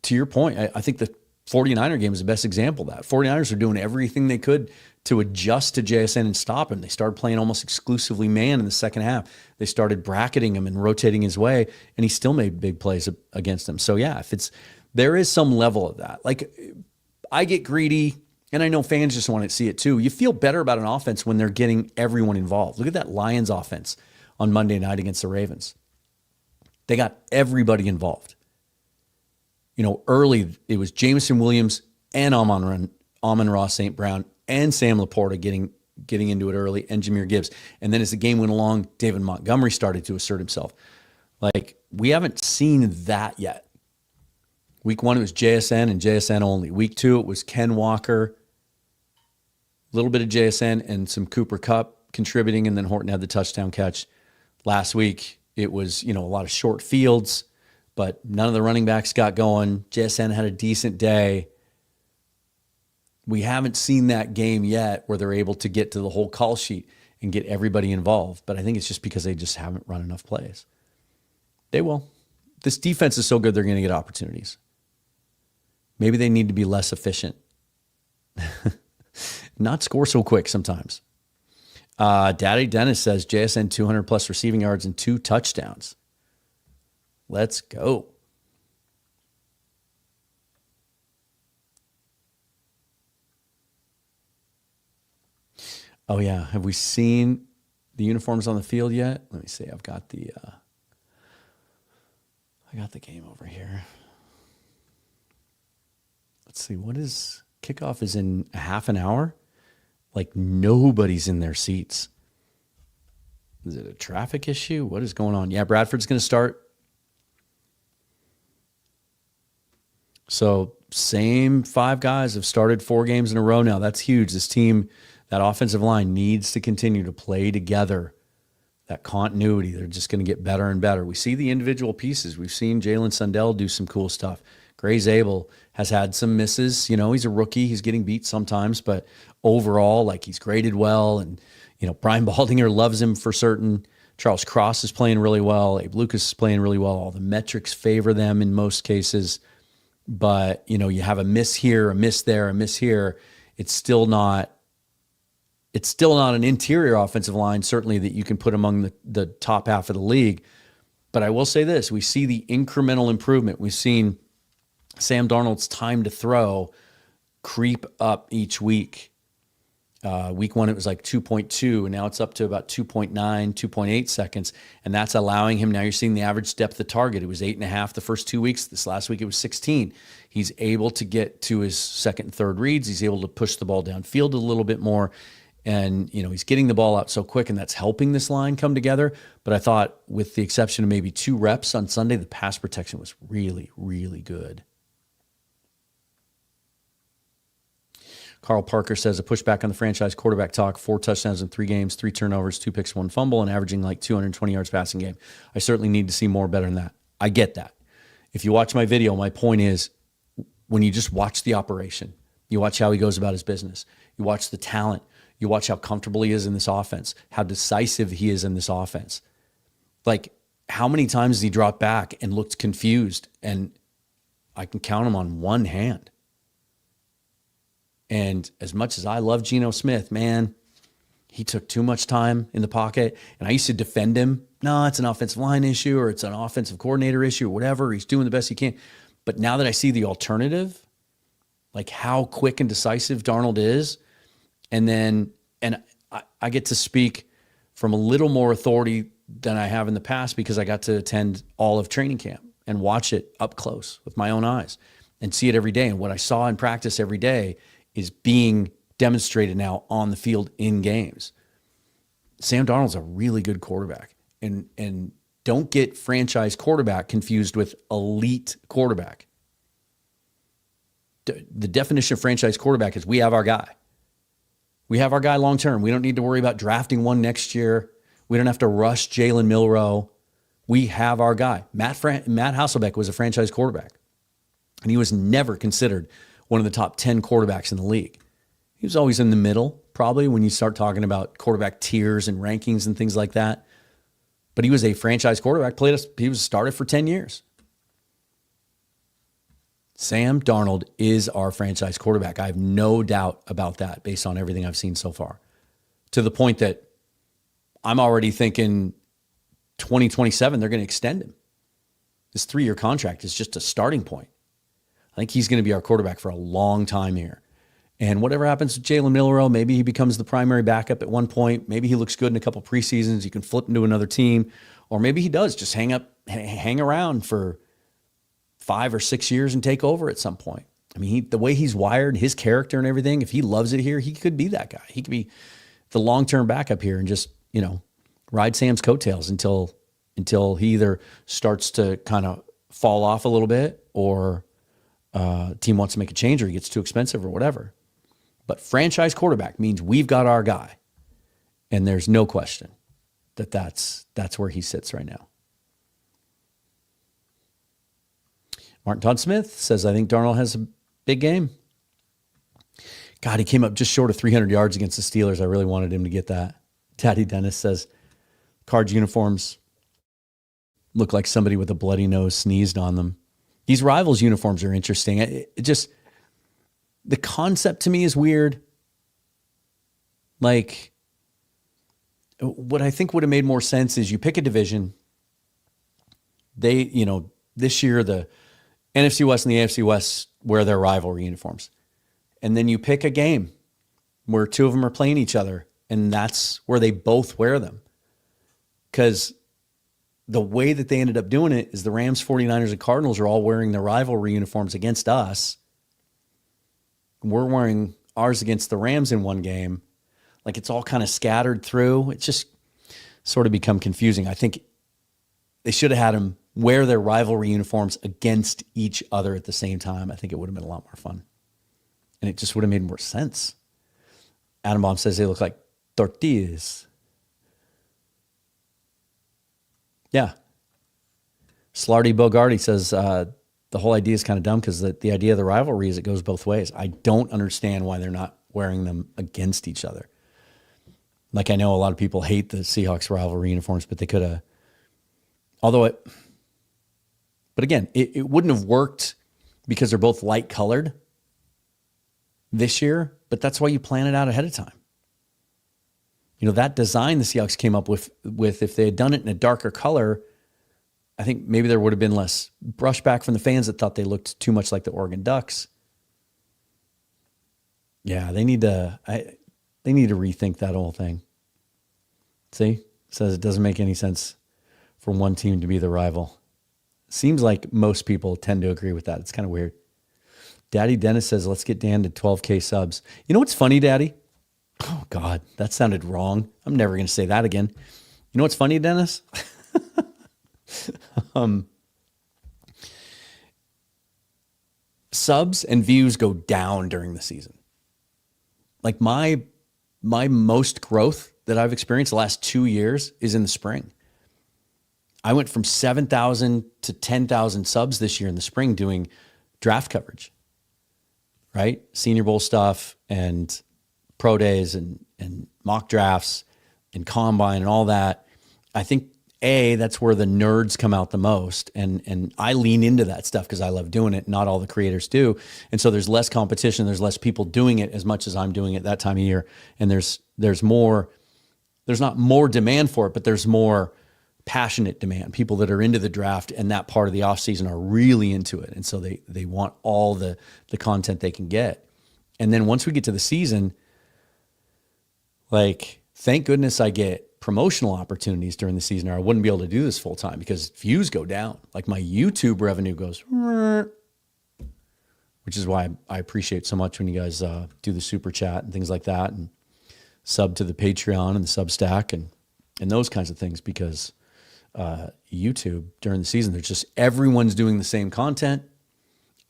to your point, I think the 49er game is the best example of that. 49ers are doing everything they could to adjust to JSN and stop him. They started playing almost exclusively man in the second half. They started bracketing him and rotating his way, and he still made big plays against them. So yeah, there is some level of that. Like, I get greedy, and I know fans just want to see it too. You feel better about an offense when they're getting everyone involved. Look at that Lions offense on Monday night against the Ravens. They got everybody involved. Early it was Jameson Williams and Amon-Ra St. Brown and Sam Laporta getting into it early, and Jahmyr Gibbs. And then as the game went along, David Montgomery started to assert himself. Like, we haven't seen that yet. Week 1, it was JSN and JSN only. Week 2, it was Ken Walker, a little bit of JSN and some Cooper Kupp contributing, and then Horton had the touchdown catch. Last week, it was, a lot of short fields, but none of the running backs got going. JSN had a decent day. We haven't seen that game yet where they're able to get to the whole call sheet and get everybody involved. But I think it's just because they just haven't run enough plays. They will. This defense is so good, they're going to get opportunities. Maybe they need to be less efficient. Not score so quick sometimes. Daddy Dennis says JSN 200 plus receiving yards and 2 touchdowns. Let's go. Oh yeah, have we seen the uniforms on the field yet? Let me see. I've got the game over here. Let's see. What is kickoff? Is in a half an hour? Like, nobody's in their seats. Is it a traffic issue? What is going on? Yeah, Bradford's going to start. So same 5 guys have started 4 games in a row now. That's huge. This team, that offensive line needs to continue to play together. That continuity, they're just going to get better and better. We see the individual pieces. We've seen Jalen Sundell do some cool stuff. Gray Zabel has had some misses. He's a rookie. He's getting beat sometimes, but overall, like, he's graded well. And, Brian Baldinger loves him for certain. Charles Cross is playing really well. Abe Lucas is playing really well. All the metrics favor them in most cases. but you have a miss here, a miss there, a miss here. It's still not an interior offensive line, certainly, that you can put among the top half of the league. But I will say this, we see the incremental improvement. We've seen Sam Darnold's time to throw creep up each week. Week 1, it was like 2.2, and now it's up to about 2.9, 2.8 seconds. And that's allowing him, now you're seeing the average depth of target. It was 8.5 the first 2 weeks. This last week, it was 16. He's able to get to his second and third reads. He's able to push the ball downfield a little bit more. And, he's getting the ball out so quick, and that's helping this line come together. But I thought, with the exception of maybe 2 reps on Sunday, the pass protection was really, really good. Carl Parker says, a pushback on the franchise quarterback talk, 4 touchdowns in 3 games, 3 turnovers, 2 picks, 1 fumble, and averaging like 220 yards passing game. I certainly need to see more better than that. I get that. If you watch my video, my point is, when you just watch the operation, you watch how he goes about his business, you watch the talent, you watch how comfortable he is in this offense, how decisive he is in this offense. Like, how many times has he dropped back and looked confused? And I can count him on one hand. And as much as I love Geno Smith, man, he took too much time in the pocket. And I used to defend him. No, it's an offensive line issue, or it's an offensive coordinator issue, or whatever. He's doing the best he can. But now that I see the alternative, like how quick and decisive Darnold is, and I get to speak from a little more authority than I have in the past, because I got to attend all of training camp and watch it up close with my own eyes and see it every day. And what I saw in practice every day is being demonstrated now on the field in games. Sam Darnold's a really good quarterback. And don't get franchise quarterback confused with elite quarterback. The definition of franchise quarterback is we have our guy. We have our guy long term. We don't need to worry about drafting one next year. We don't have to rush Jalen Milroe. We have our guy. Matt Hasselbeck was a franchise quarterback, and he was never considered one of the top 10 quarterbacks in the league. He was always in the middle, probably, when you start talking about quarterback tiers and rankings and things like that. But he was a franchise quarterback. He was started for 10 years. Sam Darnold is our franchise quarterback. I have no doubt about that based on everything I've seen so far. To the point that I'm already thinking 2027, they're going to extend him. This 3-year contract is just a starting point. I think he's going to be our quarterback for a long time here. And whatever happens with Jalen Milroe, maybe he becomes the primary backup at one point. Maybe he looks good in a couple preseasons. You can flip him to another team. Or maybe he does just hang around for 5 or 6 years and take over at some point. I mean, the way he's wired, his character and everything, if he loves it here, he could be that guy. He could be the long-term backup here and just, ride Sam's coattails until he either starts to kind of fall off a little bit, or team wants to make a change, or he gets too expensive or whatever. But franchise quarterback means we've got our guy. And there's no question that that's where he sits right now. Martin Todd Smith says, I think Darnold has a big game. God, he came up just short of 300 yards against the Steelers. I really wanted him to get that. Daddy Dennis says, Cards uniforms look like somebody with a bloody nose sneezed on them. These Rivals uniforms are interesting. The concept to me is weird. Like, what I think would have made more sense is you pick a division. This year the NFC West and the AFC West wear their rivalry uniforms. And then you pick a game where 2 of them are playing each other, and that's where they both wear them. Because the way that they ended up doing it is the Rams, 49ers, and Cardinals are all wearing their rivalry uniforms against us. We're wearing ours against the Rams in one game. Like, it's all kind of scattered through. It's just sort of become confusing. I think they should have had them wear their rivalry uniforms against each other at the same time. I think it would have been a lot more fun. And it just would have made more sense. Adam Baum says they look like tortillas. Yeah. Slarty Bogarty says the whole idea is kind of dumb because the idea of the rivalry is it goes both ways. I don't understand why they're not wearing them against each other. Like, I know a lot of people hate the Seahawks rivalry uniforms, but they could have, but again, it wouldn't have worked because they're both light colored this year, but that's why you plan it out ahead of time. You know, that design the Seahawks came up with if they had done it in a darker color, I think maybe there would have been less brushback from the fans that thought they looked too much like the Oregon Ducks. Yeah, they need to rethink that whole thing. See? Says it doesn't make any sense for one team to be the rival. Seems like most people tend to agree with that. It's kind of weird. Daddy Dennis says, let's get Dan to 12K subs. You know what's funny, Daddy? Oh, God, that sounded wrong. I'm never going to say that again. You know what's funny, Dennis? Subs and views go down during the season. Like my most growth that I've experienced the last 2 years is in the spring. I went from 7,000 to 10,000 subs this year in the spring doing draft coverage, right? Senior Bowl stuff and pro days and mock drafts and combine and all that. I think that's where the nerds come out the most. And I lean into that stuff because I love doing it. Not all the creators do. And so there's less competition. There's less people doing it as much as I'm doing it that time of year. And there's not more demand for it, but there's more passionate demand. People that are into the draft and that part of the off season are really into it. And so they want all the content they can get. And then once we get to the season, like, thank goodness I get promotional opportunities during the season, or I wouldn't be able to do this full time because views go down. Like my YouTube revenue goes, which is why I appreciate so much when you guys do the super chat and things like that, and sub to the Patreon and the Substack and those kinds of things, because YouTube during the season, there's just everyone's doing the same content,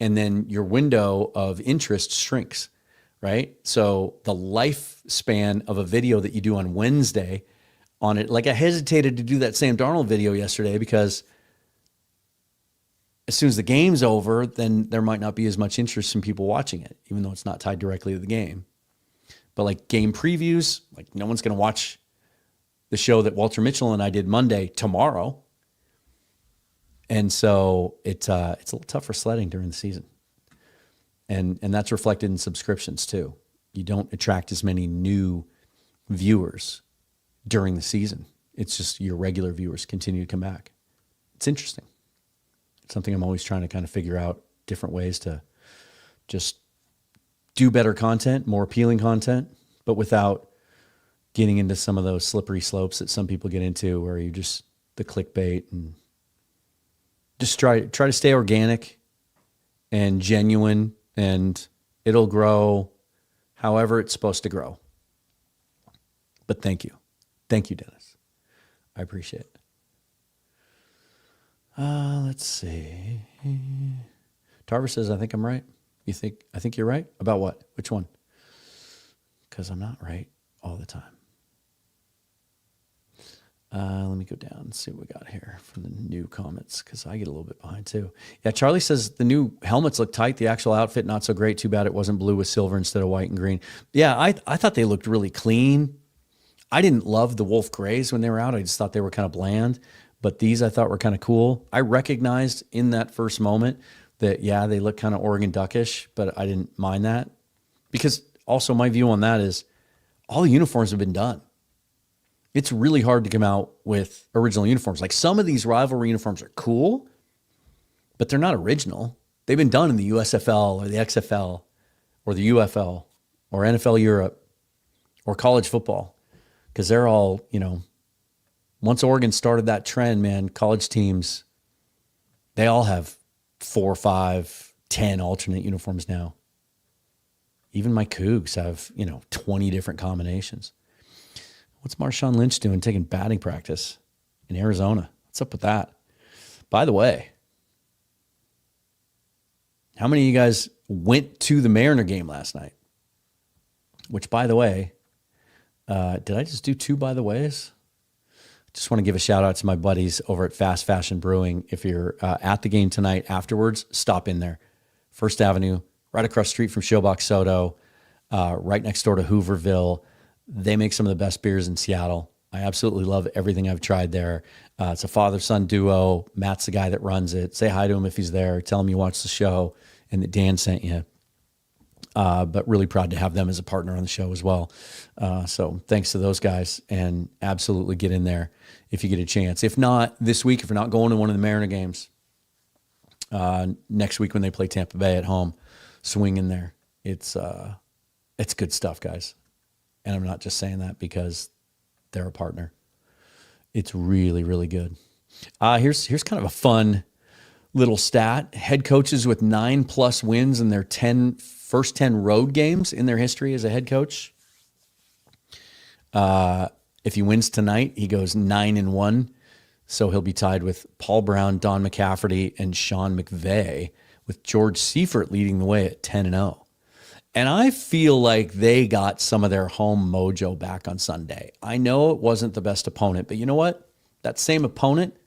and then your window of interest shrinks, right? So the lifespan of a video that you do on Wednesday on it, like I hesitated to do that Sam Darnold video yesterday because as soon as the game's over, then there might not be as much interest in people watching it, even though it's not tied directly to the game. But like game previews, like no one's going to watch the show that Walter Mitchell and I did Monday tomorrow. And so it's a little tough for sledding during the season. And that's reflected in subscriptions too. You don't attract as many new viewers during the season. It's just your regular viewers continue to come back. It's interesting. It's something I'm always trying to kind of figure out different ways to just do better content, more appealing content, but without getting into some of those slippery slopes that some people get into where you just the clickbait, and just try to stay organic and genuine, and it'll grow however it's supposed to grow. But thank you. Thank you, Dennis. I appreciate it. Let's see. Tarver says, I think I'm right. I think you're right? About what? Which one? Because I'm not right all the time. Let me go down and see what we got here from the new comments, because I get a little bit behind too. Yeah, Charlie says the new helmets look tight. The actual outfit, not so great. Too bad it wasn't blue with silver instead of white and green. Yeah, I thought they looked really clean. I didn't love the Wolf Grays when they were out. I just thought they were kind of bland. But these I thought were kind of cool. I recognized in that first moment that, yeah, they look kind of Oregon Duckish, but I didn't mind that. Because also my view on that is all the uniforms have been done. It's really hard to come out with original uniforms. Like some of these rivalry uniforms are cool, but they're not original. They've been done in the USFL or the XFL or the UFL or NFL Europe or college football. Because they're all, once Oregon started that trend, man, college teams, they all have 4, 5, 10 alternate uniforms now. Even my Cougs have, 20 different combinations. What's Marshawn Lynch doing taking batting practice in Arizona? What's up with that? By the way, how many of you guys went to the Mariner game last night? Which, by the way, did I just do 2 by the ways? Just want to give a shout out to my buddies over at Fast Fashion Brewing. If you're at the game tonight afterwards, stop in there. First Avenue, right across the street from Showbox Soto, right next door to Hooverville. They make some of the best beers in Seattle. I absolutely love everything I've tried there. It's a father-son duo. Matt's the guy that runs it. Say hi to him if he's there. Tell him you watch the show. and that Dan sent you. But really proud to have them as a partner on the show as well. So thanks to those guys, and absolutely get in there if you get a chance. If not this week, if you're not going to one of the Mariner games, next week when they play Tampa Bay at home, swing in there. It's good stuff, guys. And I'm not just saying that because they're a partner. It's really, really good. Here's kind of a fun little stat. Head coaches with 9+ wins in their first 10 road games in their history as a head coach. If he wins tonight, he goes 9-1. So he'll be tied with Paul Brown, Don McCafferty, and Sean McVay, with George Seifert leading the way at 10-0. And I feel like they got some of their home mojo back on Sunday. I know it wasn't the best opponent, but you know what? That same opponent,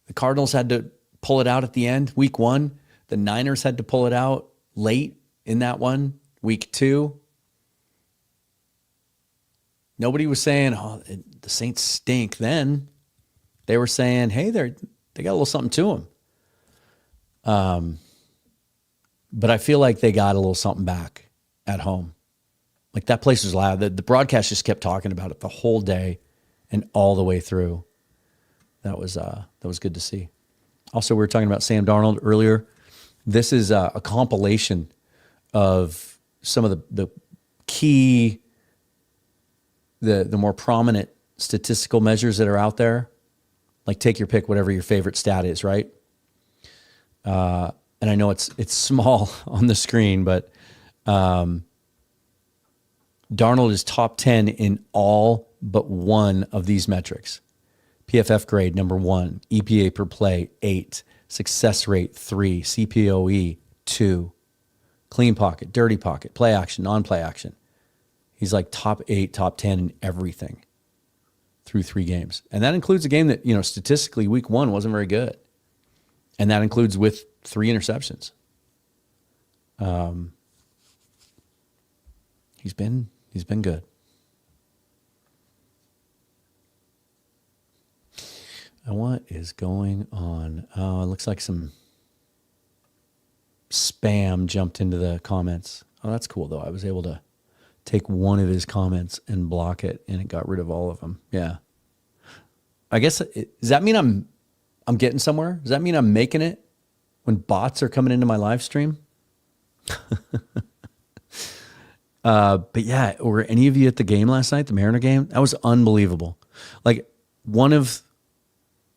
the Cardinals had to pull it out at the end, week 1. The Niners had to pull it out late in that one, week 2. Nobody was saying, oh, the Saints stink then. They were saying, hey, they got a little something to them. But I feel like they got a little something back at home. Like, that place was loud. The broadcast just kept talking about it the whole day and all the way through. That was good to see. Also, we were talking about Sam Darnold earlier. This is a compilation of some of the key, the more prominent statistical measures that are out there. Like, take your pick, whatever your favorite stat is, right? And I know it's small on the screen, but Darnold is top 10 in all but one of these metrics. PFF grade, number 1. EPA per play, 8. Success rate, 3. CPOE, 2. Clean pocket, dirty pocket, play action, non-play action. He's like top 8, top 10 in everything through 3 games. And that includes a game that, statistically week 1 wasn't very good. And that includes with 3 interceptions. He's been good. And what is going on? Oh, it looks like some spam jumped into the comments. Oh, that's cool though. I was able to take one of his comments and block it, and it got rid of all of them. Yeah. I guess, does that mean I'm getting somewhere? Does that mean I'm making it when bots are coming into my live stream? But yeah, were any of you at the game last night, the Mariner game? That was unbelievable. Like, one of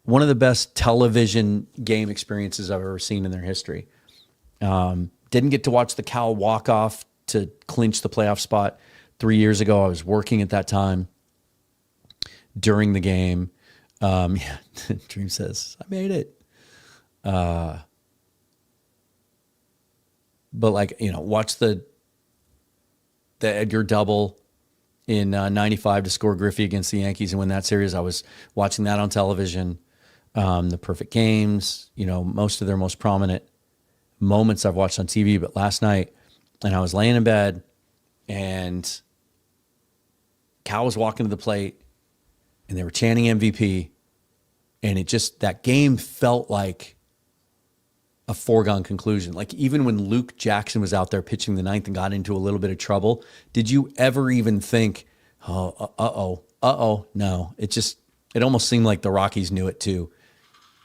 the best television game experiences I've ever seen in their history. Didn't get to watch the Cal walk-off to clinch the playoff spot 3 years ago. I was working at that time during the game. Yeah, Dream says, I made it. But like, watch the Edgar double in 95 to score Griffey against the Yankees and win that series. I was watching that on television. The perfect games, most of their most prominent moments I've watched on TV. But last night, and I was laying in bed, and Cal was walking to the plate, and they were chanting MVP, and that game felt like a foregone conclusion. Like, even when Luke Jackson was out there pitching the ninth and got into a little bit of trouble, did you ever even think, no? It almost seemed like the Rockies knew it too.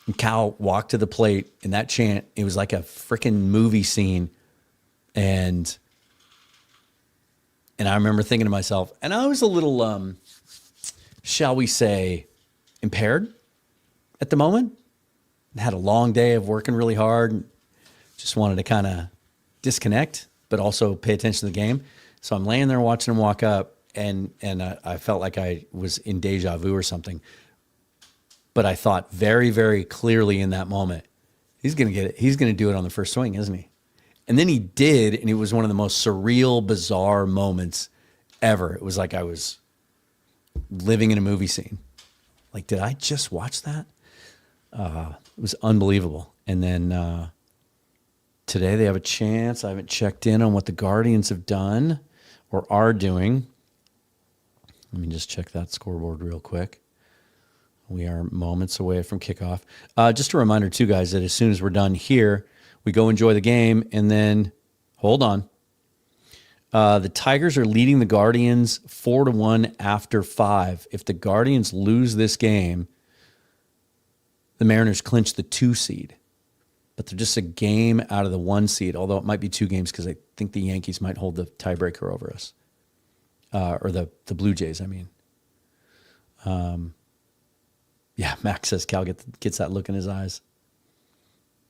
And Cal walked to the plate, and that chant, it was like a freaking movie scene. And I remember thinking to myself, and I was a little, shall we say, impaired at the moment. Had a long day of working really hard, and just wanted to kind of disconnect, but also pay attention to the game. So I'm laying there watching him walk up, and I felt like I was in deja vu or something. But I thought very, very clearly in that moment, he's going to get it. He's going to do it on the first swing, isn't he? And then he did, and it was one of the most surreal, bizarre moments ever. It was like I was living in a movie scene. Like, did I just watch that? It was unbelievable. And then today they have a chance. I haven't checked in on what the Guardians have done or are doing. Let me just check that scoreboard real quick. We are moments away from kickoff. Just a reminder, too, guys, that as soon as we're done here, We go enjoy the game, and then, hold on. The Tigers are leading the Guardians 4-1 after 5. If the Guardians lose this game, the Mariners clinch the 2 seed. But they're just a game out of the 1 seed, although it might be 2 games because I think the Yankees might hold the tiebreaker over us. Or the Blue Jays, I mean. Yeah, Max says Cal gets that look in his eyes.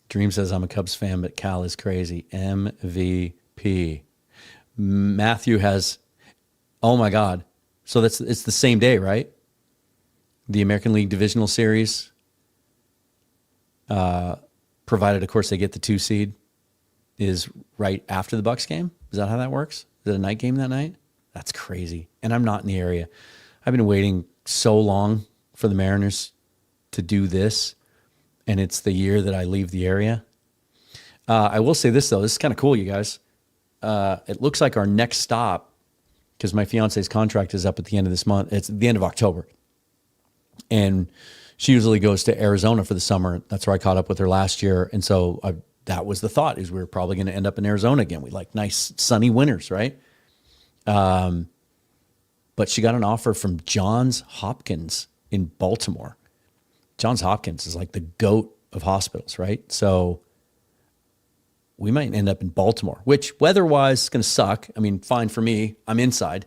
Dream says, I'm a Cubs fan, but Cal is crazy. MVP. Matthew has, oh my God. So it's the same day, right? The American League Divisional Series, provided, of course, they get the 2 seed, is right after the Bucks game. Is that how that works? Is it a night game that night? That's crazy. And I'm not in the area. I've been waiting so long for the Mariners to do this, and it's the year that I leave the area. I will say this, though. This is kind of cool, you guys. It looks like our next stop, because my fiance's contract is up at the end of this month. It's the end of October. And she usually goes to Arizona for the summer. That's where I caught up with her last year. And so that was the thought, is we were probably going to end up in Arizona again. We like nice sunny winters, right? But she got an offer from Johns Hopkins in Baltimore. Johns Hopkins is like the GOAT of hospitals, right? So we might end up in Baltimore, which weather-wise is going to suck. I mean, fine for me. I'm inside.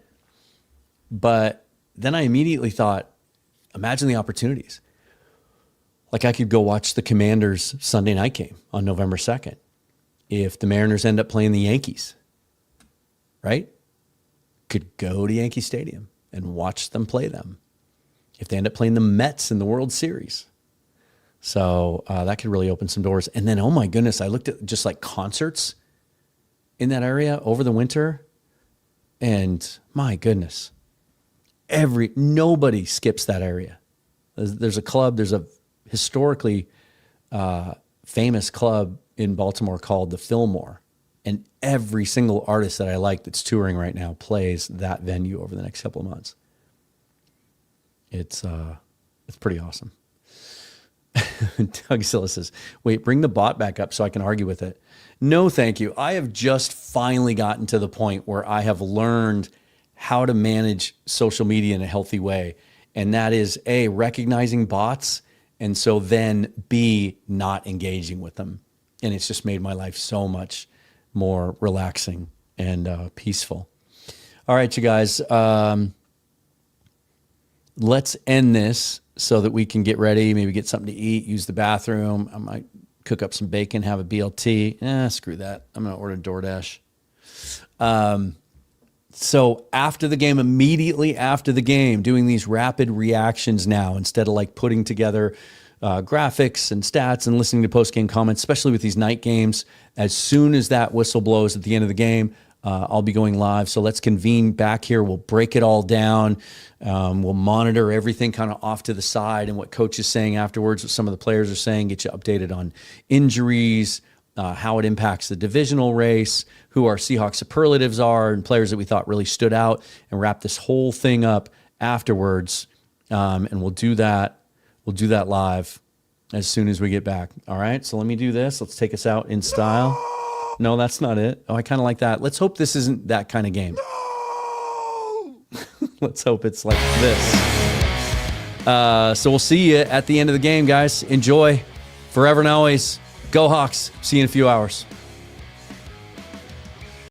But then I immediately thought, imagine the opportunities. Like I could go watch the Commanders Sunday night game on November 2nd. If the Mariners end up playing the Yankees, right? Could go to Yankee Stadium and watch them play them. If they end up playing the Mets in the World Series. So that could really open some doors. And then, oh my goodness, I looked at just like concerts in that area over the winter. And my goodness, nobody skips that area. There's a club, there's a historically famous club in Baltimore called the Fillmore. And every single artist that I like that's touring right now plays that venue over the next couple of months. It's pretty awesome. Doug Silla says, wait, bring the bot back up so I can argue with it. No, thank you. I have just finally gotten to the point where I have learned how to manage social media in a healthy way. And that is A, recognizing bots, and so then B, not engaging with them. And it's just made my life so much more relaxing and peaceful. All right, you guys, let's end this so that we can get ready, maybe get something to eat, use the bathroom. I might cook up some bacon, have a BLT. Screw that. I'm going to order DoorDash. So after the game, immediately after the game, doing these rapid reactions now, instead of like putting together graphics and stats and listening to post-game comments, especially with these night games, as soon as that whistle blows at the end of the game, I'll be going live. So let's convene back here. We'll break it all down. We'll monitor everything kind of off to the side and what coach is saying afterwards, what some of the players are saying, get you updated on injuries, how it impacts the divisional race, who our Seahawks superlatives are, and players that we thought really stood out, and wrap this whole thing up afterwards. And we'll do that. We'll do that live as soon as we get back. All right, so let me do this. Let's take us out in style. No, that's not it. Oh, I kind of like that. Let's hope this isn't that kind of game. No! Let's hope it's like this. So we'll see you at the end of the game, guys. Enjoy. Forever and always. Go Hawks. See you in a few hours.